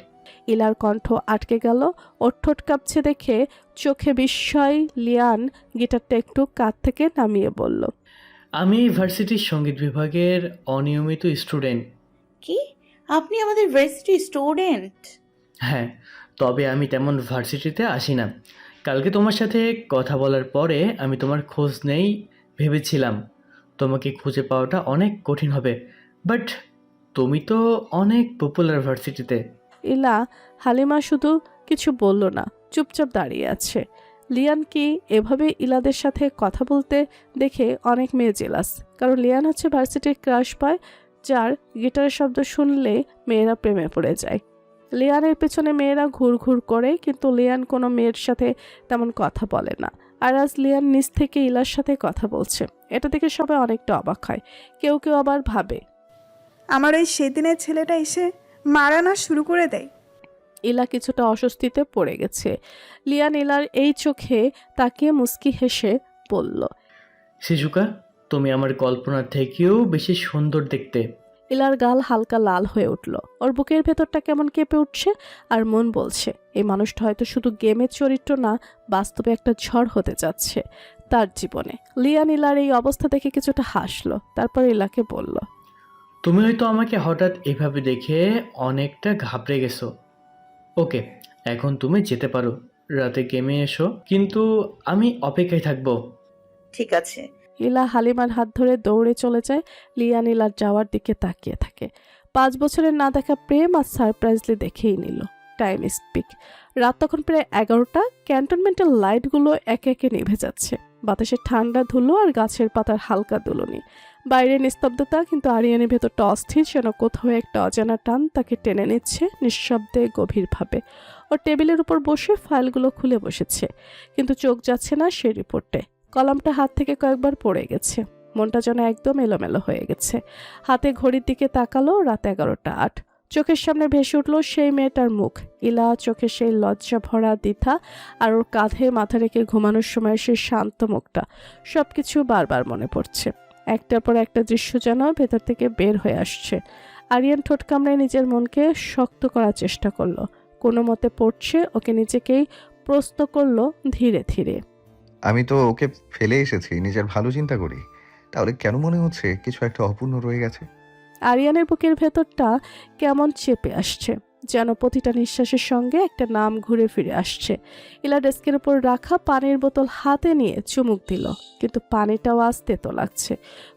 ইলার কণ্ঠ আটকে গেল, ওর ঠোঁট কাঁপছে দেখে চোখে বিস্ময়। লিয়ান গিটারটা একটু কাঁধ থেকে নামিয়ে বলল, আমি ভার্সিটির সঙ্গীত বিভাগের অনিয়মিত স্টুডেন্ট। কি, আপনি আমাদের ভার্সিটি স্টুডেন্ট? হ্যাঁ, তবে আমি তেমন ভার্সিটিতে আসি না। কালকে তোমার সাথে কথা বলার পরে আমি তোমার খোঁজ নেই ভেবেছিলাম। তোমাকে খুঁজে পাওয়াটা অনেক কঠিন হবে, বাট তুমি তো অনেক পপুলার ভার্সিটিতে। ইলা, হালিমা শুধু কিছু বলল না, চুপচাপ দাঁড়িয়ে আছে। লিয়ান কি এভাবে ইলাদের সাথে কথা বলতে দেখে অনেক মেয়ে জেলাস, কারণ লিয়ান হচ্ছে ভার্সিটির ক্রাশ বয়, যার গিটারের শব্দ শুনলে মেয়েরা প্রেমে পড়ে যায়। লিয়ানের পেছনে মেয়েরা ঘুর ঘুর করে, কিন্তু লিয়ান কোনো মেয়ের সাথে তেমন কথা বলে না। আর আজ লিয়ান নিজ থেকে ইলার সাথে কথা বলছে, এটা দেখে সবাই অনেকটা অবাক হয়। কেউ কেউ আবার ভাবে, আমার ওই সেদিনের ছেলেটা এসে মারানো শুরু করে দেয়। ইলা কিছুটা অস্বস্তিতে পড়ে গেছে। লিয়ান ইলার এই চোখে তাকিয়ে মুস্কি হেসে বলল, শিজুকা, তুমি আমার কল্পনার থেকেও বেশি সুন্দর দেখতে। ইলার গাল হালকা লাল হয়ে উঠল, ওর বুকের ভেতরটা কেমন কেঁপে উঠছে, আর মন বলছে এই মানুষটা হয়তো শুধু গেমের চরিত্র না, বাস্তবে একটা ঝড় হতে যাচ্ছে তার জীবনে। লিয়ান ইলার এই অবস্থা দেখে কিছুটা হাসলো, তারপর ইলাকে বলল, তুমি হয়তো আমাকে হঠাৎ এভাবে দেখে অনেকটা ঘাবড়ে গেছো। ওকে, এখন তুমি যেতে পারো, রাতে গেমে এসো, কিন্তু আমি অপেক্ষায় থাকবো। ঠিক আছে। ইলা হালিমার হাত ধরে দৌড়ে চলে যায়। লিয়ান ইলার যাওয়ার দিকে তাকিয়ে থাকে। 5 বছরের না দেখা প্রেম আর সারপ্রাইজলি দেখেই নিল। Time speak. রাত তখন প্রায় 11টা। ক্যান্টনমেন্টের লাইটগুলো একে একে নিভে যাচ্ছে। বাতাসে ঠান্ডা ধুলো আর গাছের পাতার হালকা দুলুনি। বাইরে নিস্তব্ধতা, কিন্তু আরিয়ানের ভেতরটা অস্থির, যেন কোথাও একটা অজানা টান তাকে টেনে নিচ্ছে নিঃশব্দে, গভীরভাবে। ওর টেবিলের উপর বসে ফাইলগুলো খুলে বসেছে, কিন্তু চোখ যাচ্ছে না সেই রিপোর্টে। কলমটা হাত থেকে কয়েকবার পড়ে গেছে, মনটা যেন একদম এলোমেলো হয়ে গেছে। হাতে ঘড়ির দিকে তাকালো, রাত 11:08। চোখের সামনে ভেসে উঠল সেই মেয়েটার মুখ, ইলা, চোখে সেই লজ্জা ভরা দ্বিধা, আর ওর কাঁধে মাথা রেখে ঘুমানোর সময় সেই শান্ত মুখটা। সবকিছু বারবার মনে পড়ছে। একটার পর একটা দৃশ্য যেন ভেতর থেকে বের হয়ে আসছে। আরিয়ান ঠোঁট কামড়ে নিজের মনকে শক্ত করার চেষ্টা করলো। কোনো মতে পড়ছে, ওকে নিজেকেই প্রশ্ন করলো ধীরে ধীরে, আমি তো ওকে ফেলে এসেছি নিজের ভালো চিন্তা করি, তাহলে কেন মনে হচ্ছে কিছু একটা অপূর্ণ রয়ে গেছে? আরিয়ানের বুকের ভেতরটা কেমন চেপে আসছে, যেন প্রতিটা নিঃশ্বাসের সঙ্গে একটা নাম ঘুরে ফিরে আসছে। ইলা ডেস্কের উপর রাখা পানির বোতল হাতে নিয়ে চুমুক দিল, কিন্তু পানিটাও আজ তেতো লাগছে।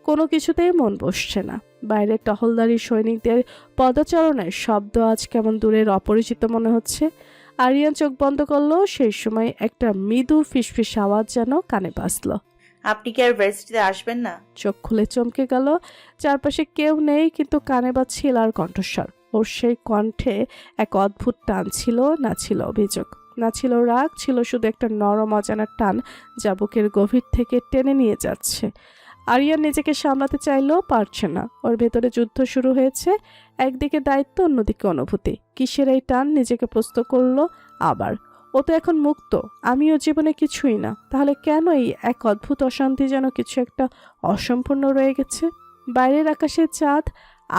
কোনো কিছুতেই মন বসছে না। বাইরে টহলদারি সৈনিকদের পদচারণের শব্দ আজ কেমন দূরের অপরিচিত মনে হচ্ছে। আরিয়ান চোখ বন্ধ করলো, সেই সময় একটা মৃদু ফিসফিস আওয়াজ যেন কানে বাজলো। আপনি কি আর ভার্সিটিতে আসবেন না? চোখ খুলে চমকে গেল। চারপাশে কেউ নেই, কিন্তু কানে বাজছে ইলার কণ্ঠস্বর। ওর সেই কণ্ঠে এক অদ্ভুত টান ছিল, না ছিল অভিযোগ, না ছিল রাগ, ছিল শুধু একটা নরম অজানা টান যা বুকের গভীর থেকে টেনে নিয়ে যাচ্ছে। আরিয়ান নিজেকে সামলাতে চাইলেও পারছে না। ওর ভেতরে যুদ্ধ শুরু হয়েছে, একদিকে দায়িত্ব, অন্যদিকে অনুভূতি। কিসের এই টান? নিজেকে প্রশ্ন করলো আবার। ও তো এখন মুক্ত, আমিও জীবনে কিছুই না, তাহলে কেন এই এক অদ্ভুত অশান্তি, যেন কিছু একটা অসম্পূর্ণ রয়ে গেছে। বাইরের আকাশে চাঁদ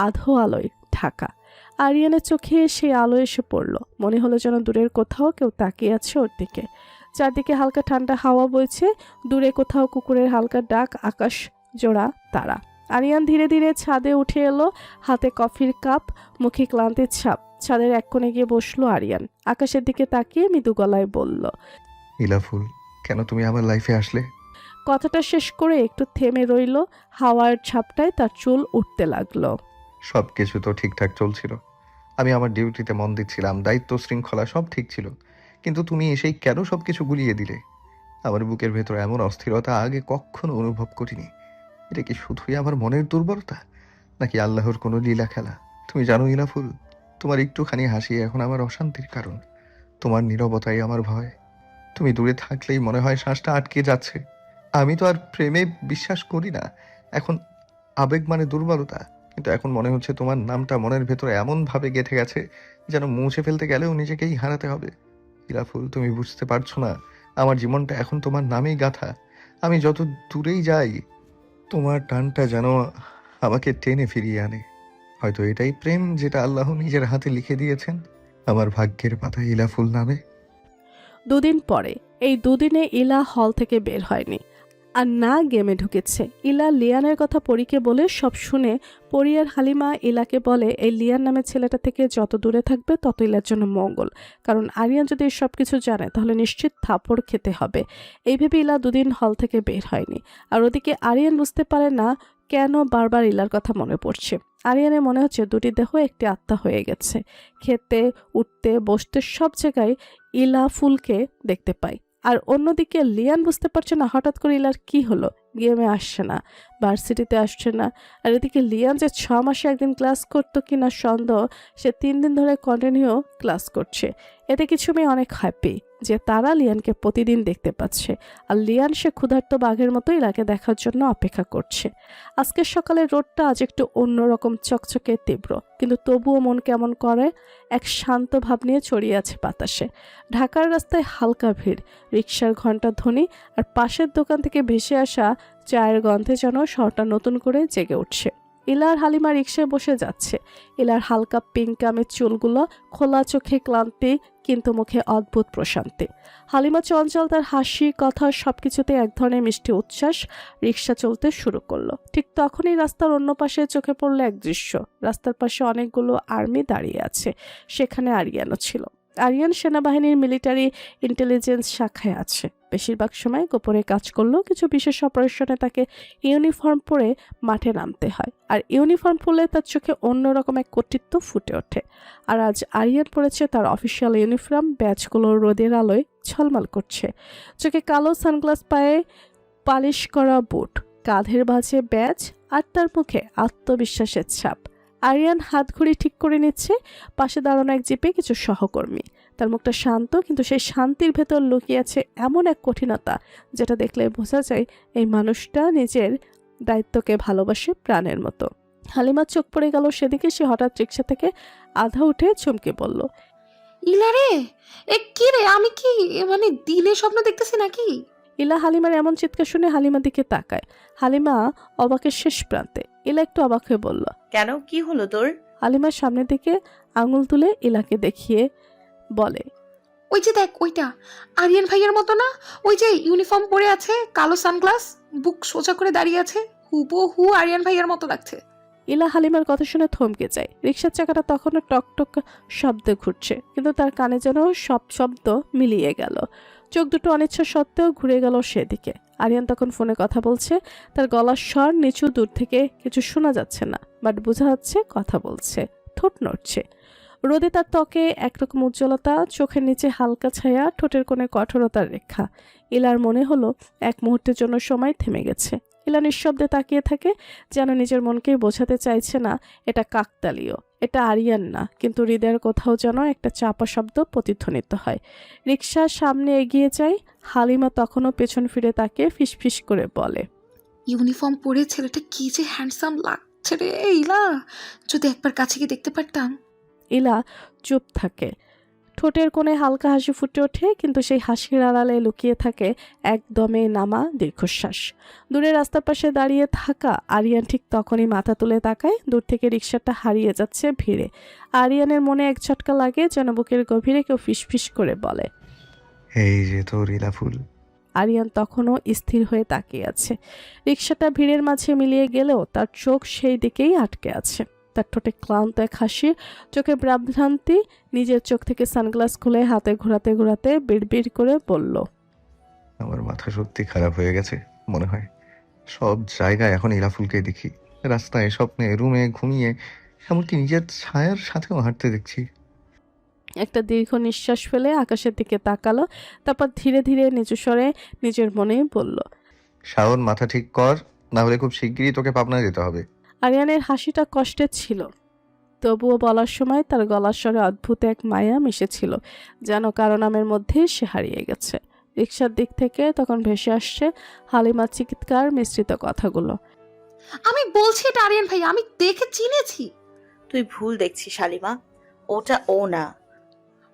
আধো আলোয় ঢাকা। আরিয়ানের চোখে সেই আলো এসে পড়ল। মনে হলো যেন দূরের কোথাও কেউ তাকিয়ে আছে ওর দিকে। চারদিকে হালকা ঠান্ডা হাওয়া বইছে, দূরে কোথাও কুকুরের হালকা ডাক, আকাশ জোড়া তারা। আরিয়ান ধীরে ধীরে ছাদে উঠে এলো, হাতে কফির কাপ, মুখে ক্লান্তির ছাপ। ছাদের এক কোণে গিয়ে বসলো আরিয়ান, আকাশের দিকে তাকিয়ে মৃদু গলায় বলল, ইলাফুল, কেন তুমি আমার লাইফে আসলে? কথাটা শেষ করে একটু থেমে রইল। হাওয়ার ছাপটায় তার চুল উঠতে লাগলো। সব কিছু তো ঠিকঠাক চলছিল, আমি আমার ডিউটিতে মন দিচ্ছিলাম, দায়িত্ব শৃঙ্খলা সব ঠিক ছিল, কিন্তু তুমি এসেই কেন সব কিছু গুলিয়ে দিলে? আমার বুকের ভেতর এমন অস্থিরতা আগে কখনো অনুভব করিনি। এটা কি শুধুই আমার মনের দুর্বলতা, নাকি আল্লাহর কোনো লীলা খেলা? তুমি জানো ইলাফুল, তোমার একটুখানি হাসি এখন আমার অশান্তির কারণ। তোমার নীরবতাই আমার ভয়। তুমি দূরে থাকলেই মনে হয় শ্বাসটা আটকে যাচ্ছে। আমি তো আর প্রেমে বিশ্বাস করি না, এখন আবেগ মানে দুর্বলতা, কিন্তু এখন মনে হচ্ছে তোমার নামটা মনের ভেতরে এমনভাবে গেঁথে গেছে যেন মুছে ফেলতে গেলেও নিজেকেই হারাতে হবে। ইলাফুল, তুমি বুঝতে পারছো না, আমার জীবনটা এখন তোমার নামেই গাথা। আমি যত দূরেই যাই, তোমার টানটা যেন আমাকে টেনে ফিরিয়ে আনে। হয়তো এটাই প্রেম, যেটা আল্লাহ নিজের হাতে লিখে দিয়েছেন আমার ভাগ্যের পাতায় ইলাফুল নামে। দুদিন পরে, এই দুদিনে ইলা হল থেকে বের হয়নি, আর না গেমে ঢুকেছে। ইলা লিয়ানের কথা পরীকে বলে সব শুনে পরী আর হালিমা ইলাকে বলে এই লিয়ান নামের ছেলেটা থেকে যত দূরে থাকবে তত ইলার জন্য মঙ্গল, কারণ আরিয়ান যদি সব কিছু জানে তাহলে নিশ্চিত থাপড় খেতে হবে। এই ভেবে ইলা দুদিন হল থেকে বের হয়নি। আর ওদিকে আরিয়ান বুঝতে পারে না কেন বারবার ইলার কথা মনে পড়ছে। আরিয়ানের মনে হচ্ছে দুটি দেহ একটি আত্মা হয়ে গেছে। খেতে, উঠতে, বসতে সব জায়গায় ইলা ফুলকে দেখতে পায়। আর অন্যদিকে লিয়ান বুঝতে পারছে না হঠাৎ করে ইলার কি হলো, গেমে আসছে না, ভার্সিটিতে আসছে না। আর এদিকে লিয়ান যে 6 মাসে একদিন ক্লাস করতো কিনা সন্দেহ, সে 3 দিন ধরে কন্টিনিউ ক্লাস করছে। এতে কিছু মেয়ে অনেক হ্যাপি যে তারা লিয়ানকে প্রতিদিন দেখতে পাচ্ছে, আর লিয়ান সে ক্ষুধার্ত বাঘের মতো ইলাকে দেখার জন্য অপেক্ষা করছে। আজকের সকালের রোদটা আজ একটু অন্যরকম চকচকে তীব্র, কিন্তু তবুও মন কেমন করে, এক শান্ত ভাব নিয়ে ছড়িয়ে আছে বাতাসে। ঢাকার রাস্তায় হালকা ভিড়, রিকশার ঘণ্টা ধ্বনি আর পাশের দোকান থেকে ভেসে আসা চায়ের গন্ধে যেন শহরটা নতুন করে জেগে উঠছে। ইলার হালিমা রিকশায় বসে যাচ্ছে। ইলার হালকা পিঙ্ক কামের চুলগুলো, খোলা চোখে ক্লান্তি, কিন্তু মুখে অদ্ভুত প্রশান্তি। হালিমা চঞ্চল, তার হাসি, কথা সবকিছুতে এক ধরনের মিষ্টি উচ্ছ্বাস। রিকশা চলতে শুরু করলো। ঠিক তখনই রাস্তার অন্য পাশে চোখে পড়লো এক দৃশ্য। রাস্তার পাশে অনেকগুলো আর্মি দাঁড়িয়ে আছে, সেখানে আরিয়ানও ছিল। আরিয়ান সেনাবাহিনীর মিলিটারি ইন্টেলিজেন্স শাখায় আছে। বেশিরভাগ সময় গোপনে কাজ করলেও কিছু বিশেষ অপারেশনে তাকে ইউনিফর্ম পরে মাঠে নামতে হয়, আর ইউনিফর্ম পরলে তার চোখে অন্যরকম এক কর্তৃত্ব ফুটে ওঠে। আর আজ আরিয়ান পরেছে তার অফিসিয়াল ইউনিফর্ম, ব্যাজগুলো রোদের আলোয় ঝলমল করছে। চোখে কালো সানগ্লাস, পায়ে পালিশ করা বুট, কাঁধের ভাঁজে ব্যাজ, আর তার মুখে আত্মবিশ্বাসের ছাপ। আরিয়ান হাত ঘড়ি ঠিক করে নিচ্ছে। পাশে দাঁড়ানো এক জিপে কিছু সহকর্মী। তার মুখটা শান্ত, কিন্তু সেই শান্তির ভেতর লুকিয়ে আছে এমন এক কঠিনতা যেটা দেখলে বোঝা যায় এই মানুষটা নিজের দায়িত্বকে ভালোবাসে প্রাণের মতো। হালিমার চোখ পড়ে গেল সেদিকে। সে হঠাৎ রিকশা থেকে আধা উঠে চমকে বলল, ইলা রে, এ কি রে? আমি কি মানে দিনে স্বপ্ন দেখতেছি নাকি? ইলা হালিমার এমন চিৎকার শুনে হালিমার দিকে তাকায়। হালিমা অবাকের শেষ প্রান্তে। ইলা একটু অবাক হয়ে বলল, কেন, কি হলো তোর? হালিমার সামনের দিকে আঙুল তুলে ইলাকে দেখিয়ে বলে, ওই যে দেখ ওইটা আরিয়ান ভাইয়ার মতো না? ওই যে ইউনিফর্ম পরে আছে, কালো সানগ্লাস, বুক সোজা করে দাঁড়িয়ে আছে, হুবহু আরিয়ান ভাইয়ার মতো লাগছে। ইলা হালিমার কথা শুনে থমকে যায়। রিক্সার চাকাটা তখনও টকটক শব্দে ঘুরছে, কিন্তু তার কানে যেন সব শব্দ মিলিয়ে গেল। চোখ দুটো অনিচ্ছা সত্ত্বেও ঘুরে গেল সেদিকে। আরিয়ান তখন ফোনে কথা বলছে। তার গলার স্বর নিচু, দূর থেকে কিছু শোনা যাচ্ছে না, বাট বোঝা যাচ্ছে কথা বলছে, ঠোঁট নড়ছে। রোদে তার ত্বকে একরকম উজ্জ্বলতা, চোখের নিচে হালকা ছায়া, ঠোঁটের কোণে কঠোরতার রেখা। ইলার মনে হলো এক মুহূর্তের জন্য সময় থেমে গেছে। ইলা নিঃশব্দে তাকিয়ে থাকে, যেন নিজের মনকেই বোঝাতে চাইছে না এটা কাকতালীয়, এটা আরিয়ান না, কিন্তু হৃদয়ের কোথাও যেন একটা চাপা শব্দ প্রতিধ্বনিত হয়। রিক্সার সামনে এগিয়ে যায়। হালিমা তখনও পেছন ফিরে তাকিয়ে ফিসফিস করে বলে, ইউনিফর্ম পরে ছেলেটা কি যে হ্যান্ডসাম লাগছে রে ইলা, যদি একবার কাছে গিয়ে দেখতে পারতাম। ইলা চুপ থাকে। ঠোঁটের কোণে হালকা হাসি ফুটে ওঠে, কিন্তু সেই হাসির আড়ালে লুকিয়ে থাকে একদমে নামা দীর্ঘশ্বাস। দূরে রাস্তার পাশে দাঁড়িয়ে থাকা আরিয়ান ঠিক তখনই মাথা তুলে তাকায়। দূর থেকে রিক্সাটা হারিয়ে যাচ্ছে ভিড়ে। আরিয়ানের মনে এক ঝটকা লাগে, যেন বুকের গভীরে কেউ ফিসফিস করে বলে, এই যে তোর ইলা ফুল। আরিয়ান তখনও স্থির হয়ে তাকিয়ে আছে। রিক্সাটা ভিড়ের মাঝে মিলিয়ে গেলেও তার চোখ সেই দিকেই আটকে আছে। তার ঠোঁটে ক্লান্ত এক হাসি, চোখে ভাবভ্রান্তি। নিজের চোখ থেকে সানগ্লাস খুলে হাতে ঘোরাতে ঘোরাতে বিড়বিড় করে বলল, আমার মাথা সত্যি খারাপ হয়ে গেছে মনে হয়। সব জায়গায় এখন ইলা ফুলকে দেখি, রাস্তায়, স্বপ্নে, রুমে, ঘুমিয়ে, এমনকি নিজের ছায়ার সাথেও হাঁটতে দেখছি। একটা দীর্ঘ নিঃশ্বাস ফেলে আকাশের দিকে তাকালো, তারপর ধীরে ধীরে নিচু স্বরে নিজের মনেই বলল, শাওন, মাথা ঠিক কর, না হলে খুব শিগগিরই তোকে পাবনা যেতে হবে। আরিয়ানের হাসিটা কষ্টের ছিল, তবুও বলার সময় তার গলার স্বরে অদ্ভুত এক মায়া মিশেছিল, যেন কারো নামের মধ্যে সে হারিয়ে গেছে। রিক্সার দিক থেকে তখন ভেসে আসছে হালিমার চিৎকার মিশ্রিত কথাগুলো। আমি বলছি এটা আরিয়ান ভাই, আমি দেখে চিনেছি। তুই ভুল দেখছিস হালিমা, ওটা ও না।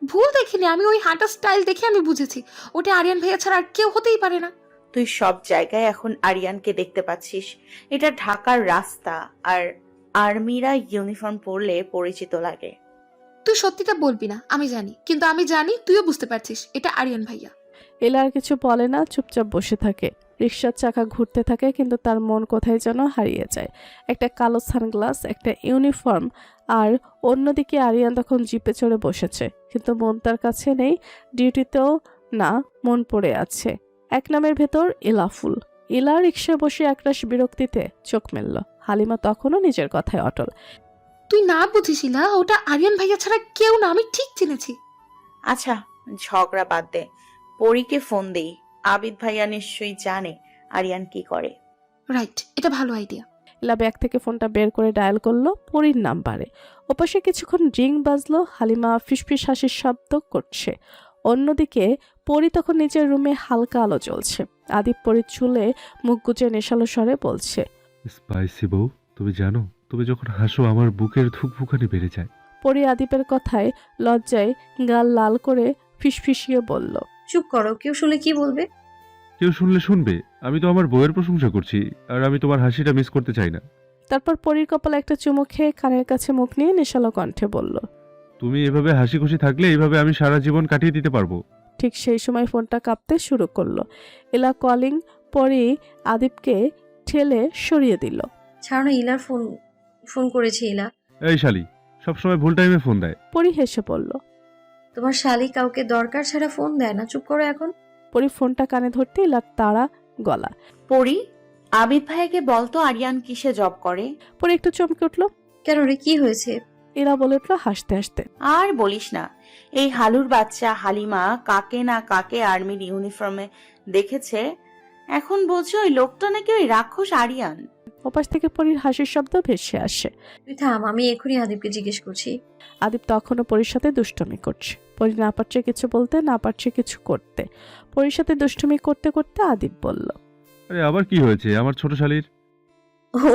ভুল দেখিনি, আমি ওই হাঁটা স্টাইল দেখে আমি বুঝেছি ওটা আরিয়ান ভাইয়া ছাড়া আর কেউ হতেই পারে না। তুই সব জায়গায় এখন আরিয়ানকে দেখতে পাচ্ছিস। এটা ঢাকার রাস্তা, আর আর্মিরা ইউনিফর্ম পরলে পরিচিত লাগে। তুই সত্যিটা বলবি না আমি জানি, কিন্তু আমি জানি তুইও বুঝতে পারছিস এটা আরিয়ান ভাইয়া। এলা আর কিছু বলে না, চুপচাপ বসে থাকে। রিক্সার চাকা ঘুরতে থাকে, কিন্তু তার মন কোথায় যেন হারিয়ে যায়। একটা কালো সানগ্লাস, একটা ইউনিফর্ম, আর অন্যদিকে আরিয়ান তখন জিপে চড়ে বসেছে, কিন্তু মন তার কাছে নেই, ডিউটিতেও না, মন পড়ে আছে এক নামের ভেতর ইলাফুল। ইলা রিক্সায় বসে একরাশ বিরক্তিতে চোখ মেলল। হালিমা তখনও নিজের কথায় অটল। তুই না বুঝিসিলা, ওটা আরিয়ান ভাইয়া ছাড়া কেউ না, আমি ঠিক চিনেছি। আচ্ছা, ঝগড়া বাদ দে, পরীকে ফোন দেই। আবিদ ভাইয়া নিশ্চয়ই জানে আরিয়ান কি করে। রাইট, এটা ভালো আইডিয়া। ইলা ব্যাগ থেকে ফোনটা বের করে ডায়াল করলো পরীর নাম্বারে। ওপাশে কিছুক্ষণ রিং বাজলো। হালিমা ফিসফিস হাসির শব্দ করছে। অন্যদিকে পরী তখন নিজের রুমে হালকা আলো জ্বলছে। আদিপ পরীর চুলে মুখ গুজে নেশালো স্বরে বলছে, স্পাইসি বউ, তুমি জানো, তুমি যখন হাসো আমার বুকের ধুকভুকানি বেড়ে যায়। পরী আদিপের কথায় লজ্জায় গাল লাল করে ফিসফিসিয়ে বলল, চুপ করো, কেউ শুনলে কি বলবে? কেউ শুনলে শুনবে, আমি তো আমার বউয়ের প্রশংসা করছি, আর আমি তোমার হাসিটা মিস করতে চাই না। তারপর পরীর কপালে একটা চুমু খেয়ে কানের কাছে মুখ নিয়ে নেশালো কণ্ঠে বলল, তুমি এভাবে হাসি খুশি থাকলে এইভাবে আমি সারা জীবন কাটিয়ে দিতে পারবো। ঠিক সেই সময় ফোনটা কাঁপতে শুরু করলো। এলা কলিং। পরী আদিপকে ঠেলে সরিয়ে দিল। ছাড়ো না, ইলার ফোন ফোন করেছে ইলা। এই শালি সবসময় ভুল টাইমে ফোন দেয়। পরী হেসে বলল, তোমার শালি কাউকে দরকার ছাড়া ফোন দেয় না, চুপ করো এখন। পরী ফোনটা কানে ধরতে ইলার তাড়া গলা। পরী, আবিদ ভাইয়াকে বলতো আরিয়ান কিসে জব করে। পরী একটু চমকে উঠলো। কেন রে, কি হয়েছে? এরা বলে উঠলো হাসতে হাসতে, আর বলিস না, এই হালুর বাচ্চা হালিমা কাকে না কাকে আর্মির ইউনিফর্মে দেখেছে, এখন বলছে ওই লোকটা নাকি ওই রাক্ষস আরিয়ান। ওপাশ থেকে পরীর হাসির শব্দ ভেসে আসে। তুই থাম, আমি এখনই আদিপকে জিজ্ঞেস করছি। আদিপ তখনও পরীর সাথে দুষ্টুমি করছে। পরী না পারছে কিছু বলতে, না পারছে কিছু করতে। পরীর সাথে দুষ্টুমি করতে করতে আদিপ বলল, আরে আবার কি হয়েছে আমার ছোট শালির?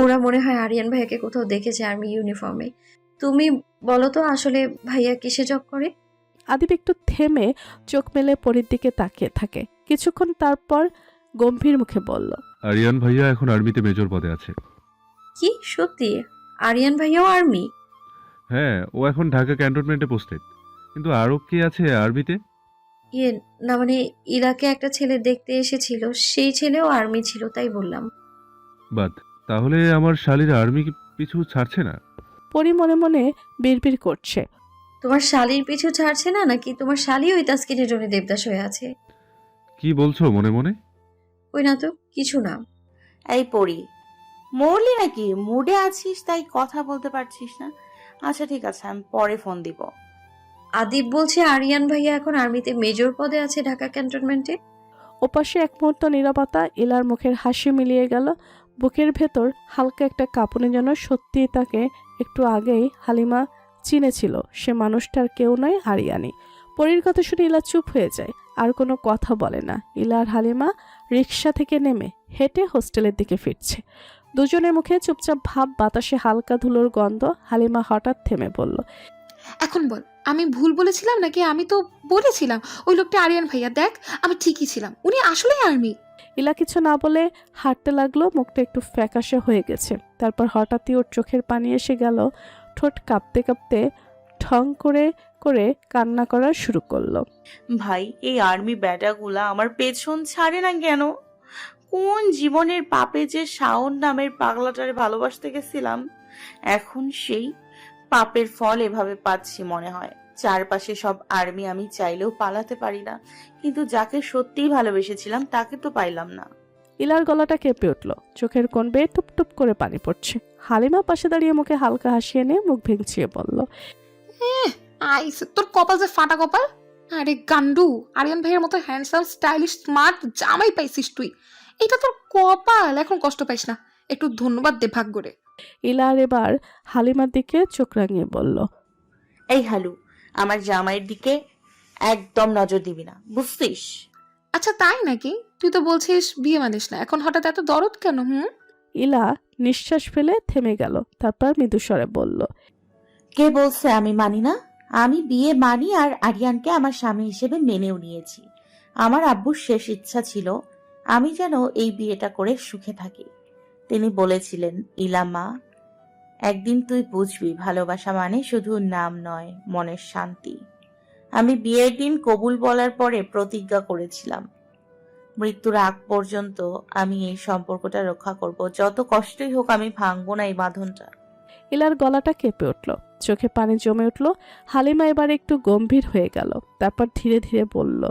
ওরা মনে হয় আরিয়ান ভাইয়াকে কোথাও দেখেছে আর্মি ইউনিফর্মে। তুমি বলো তো আসলে ভাইয়া কিসে জব করে? আদিপ একটু থেমে চোখ মেলে পরীর দিকে তাকিয়ে থাকে। কিছুক্ষণ তারপর গম্ভীর মুখে বলল, আরিয়ান ভাইয়া এখন আর্মিতে মেজর পদে আছে। কি সত্যি? আরিয়ান ভাইয়াও আর্মি? হ্যাঁ, ও এখন ঢাকা ক্যান্টনমেন্টে পোস্টেড। কিন্তু আরও কে আছে আর্মিতে? ইয়ে না মানে ইলাকে একটা ছেলে দেখতে এসেছিল, সেই ছেলেও আর্মি ছিল, তাই বললাম। বাদ, তাহলে আমার শালীর আর্মি পিছু ছাড়ছে না? পরি মনে মনে বিড়বিড় করছে। তোমার শালির পিছু ছাড়ছে না, নাকি তোমার শালি ওই তাসকিনের জন্য দেবদাস হয়ে আছে? কি বলছো মনে মনে? ওই না তো, কিছু না। এই পড়ি, মরলি নাকি? মুডে আছিস তাই কথা বলতে পারছিস না? আচ্ছা ঠিক আছে, আমি পরে ফোন দিব। আদিব বলছে আরিয়ান ভাইয়া এখন আর্মিতে মেজর পদে আছে ঢাকা ক্যান্টনমেন্টে। ওপাশে এক মুহূর্ত নীরবতা। ইলার মুখের হাসি মিলিয়ে গেল। বুকের ভেতর হালকা একটা কাঁপুনি, যেন সত্যিই তাকে একটু আগেই হালিমা চিনেছিল। সে মানুষটার কেউ নয়, আরিয়ানি। পরীর কথা শুনে ইলা চুপ হয়ে যায়, আর কোনো কথা বলে না। ইলা আর হালিমা রিক্সা থেকে নেমে হেঁটে হোস্টেলের দিকে ফিরছে। দুজনের মুখে চুপচাপ ভাব, বাতাসে হালকা ধুলোর গন্ধ। হালিমা হঠাৎ থেমে বলল, এখন বল, আমি ভুল বলেছিলাম নাকি? আমি তো বলেছিলাম ওই লোকটা আরিয়ান ভাইয়া। দেখ, আমি ঠিকই ছিলাম, উনি আসলেই আর্মি। ইলা কিছু না বলে হাঁটতে লাগলো। মুখটা একটু ফ্যাকাশে হয়ে গেছে। তারপর হঠাৎই ওর চোখের পানি এসে গেল। ঠোঁট কাঁপতে কাঁপতে ঠং করে করে কান্না করা শুরু করলো। ভাই, এই আর্মি ব্যাটাগুলা আমার পেছন ছাড়ে না কেন? কোন জীবনের পাপে যে শাওন নামের পাগলাটারে ভালোবাসতে গেছিলাম, এখন সেই পাপের ফল এভাবে পাচ্ছি মনে হয়। চারপাশে সব আর্মি, আমি চাইলেও পালাতে পারি না, কিন্তু যাকে সত্যিই ভালোবেসেছিলাম তাকে তো পাইলাম না। ইলার গলাটা কেঁপে উঠল, চোখের কোণ বেয়ে টুপ টুপ করে পানি পড়ছে। হালিমা পাশে দাঁড়িয়ে মুখে হালকা হাসি এনে মুখ ভেঙচিয়ে বলল, আইস, তোর কপাল যে ফাটা কপাল। আরে গান্ডু, আরিয়ান ভাইয়ের মতো হ্যান্ডসাম, স্টাইলিশ, স্মার্ট জামাই পাইছিস তুই। এটা তোর কপাল, এখন কষ্ট পাইস না। একটু ধন্যবাদ দে ভাগ্যরে। ইলার এবার হালিমার দিকে চোখ রাঙিয়ে বলল, এই হালু, আমার জামাইয়ের দিকে একদম নজর দিবি না, বুঝছিস? আচ্ছা তাই নাকি? তুই তো বলছিস বিয়ে মানিস না, এখন হঠাৎ এত দরদ কেন? ইলা নিঃশ্বাস ফেলে থেমে গেল। তারপর মৃদুস্বরে বলল, কে বলছে আমি মানি না? আমি বিয়ে মানি, আর আরিয়ানকে আমার স্বামী হিসেবে মেনেও নিয়েছি। আমার আব্বুর শেষ ইচ্ছা ছিল আমি যেন এই বিয়েটা করে সুখে থাকি। তিনি বলেছিলেন, ইলামা, একদিন তুই বুঝবি ভালোবাসা মানে শুধু নাম নয়, মনের শান্তি। আমি বিয়ের দিন কবুল বলার পরে প্রতিজ্ঞা করেছিলাম, মৃত্যুর আগ পর্যন্ত আমি এই সম্পর্কটা রক্ষা করব। যত কষ্টই হোক আমি ভাঙবো না এই বাঁধনটা। ইলার গলাটা কেঁপে উঠল, চোখে পানি জমে উঠল। হালিমা এবার একটু গম্ভীর হয়ে গেল। তারপর ধীরে ধীরে বলল,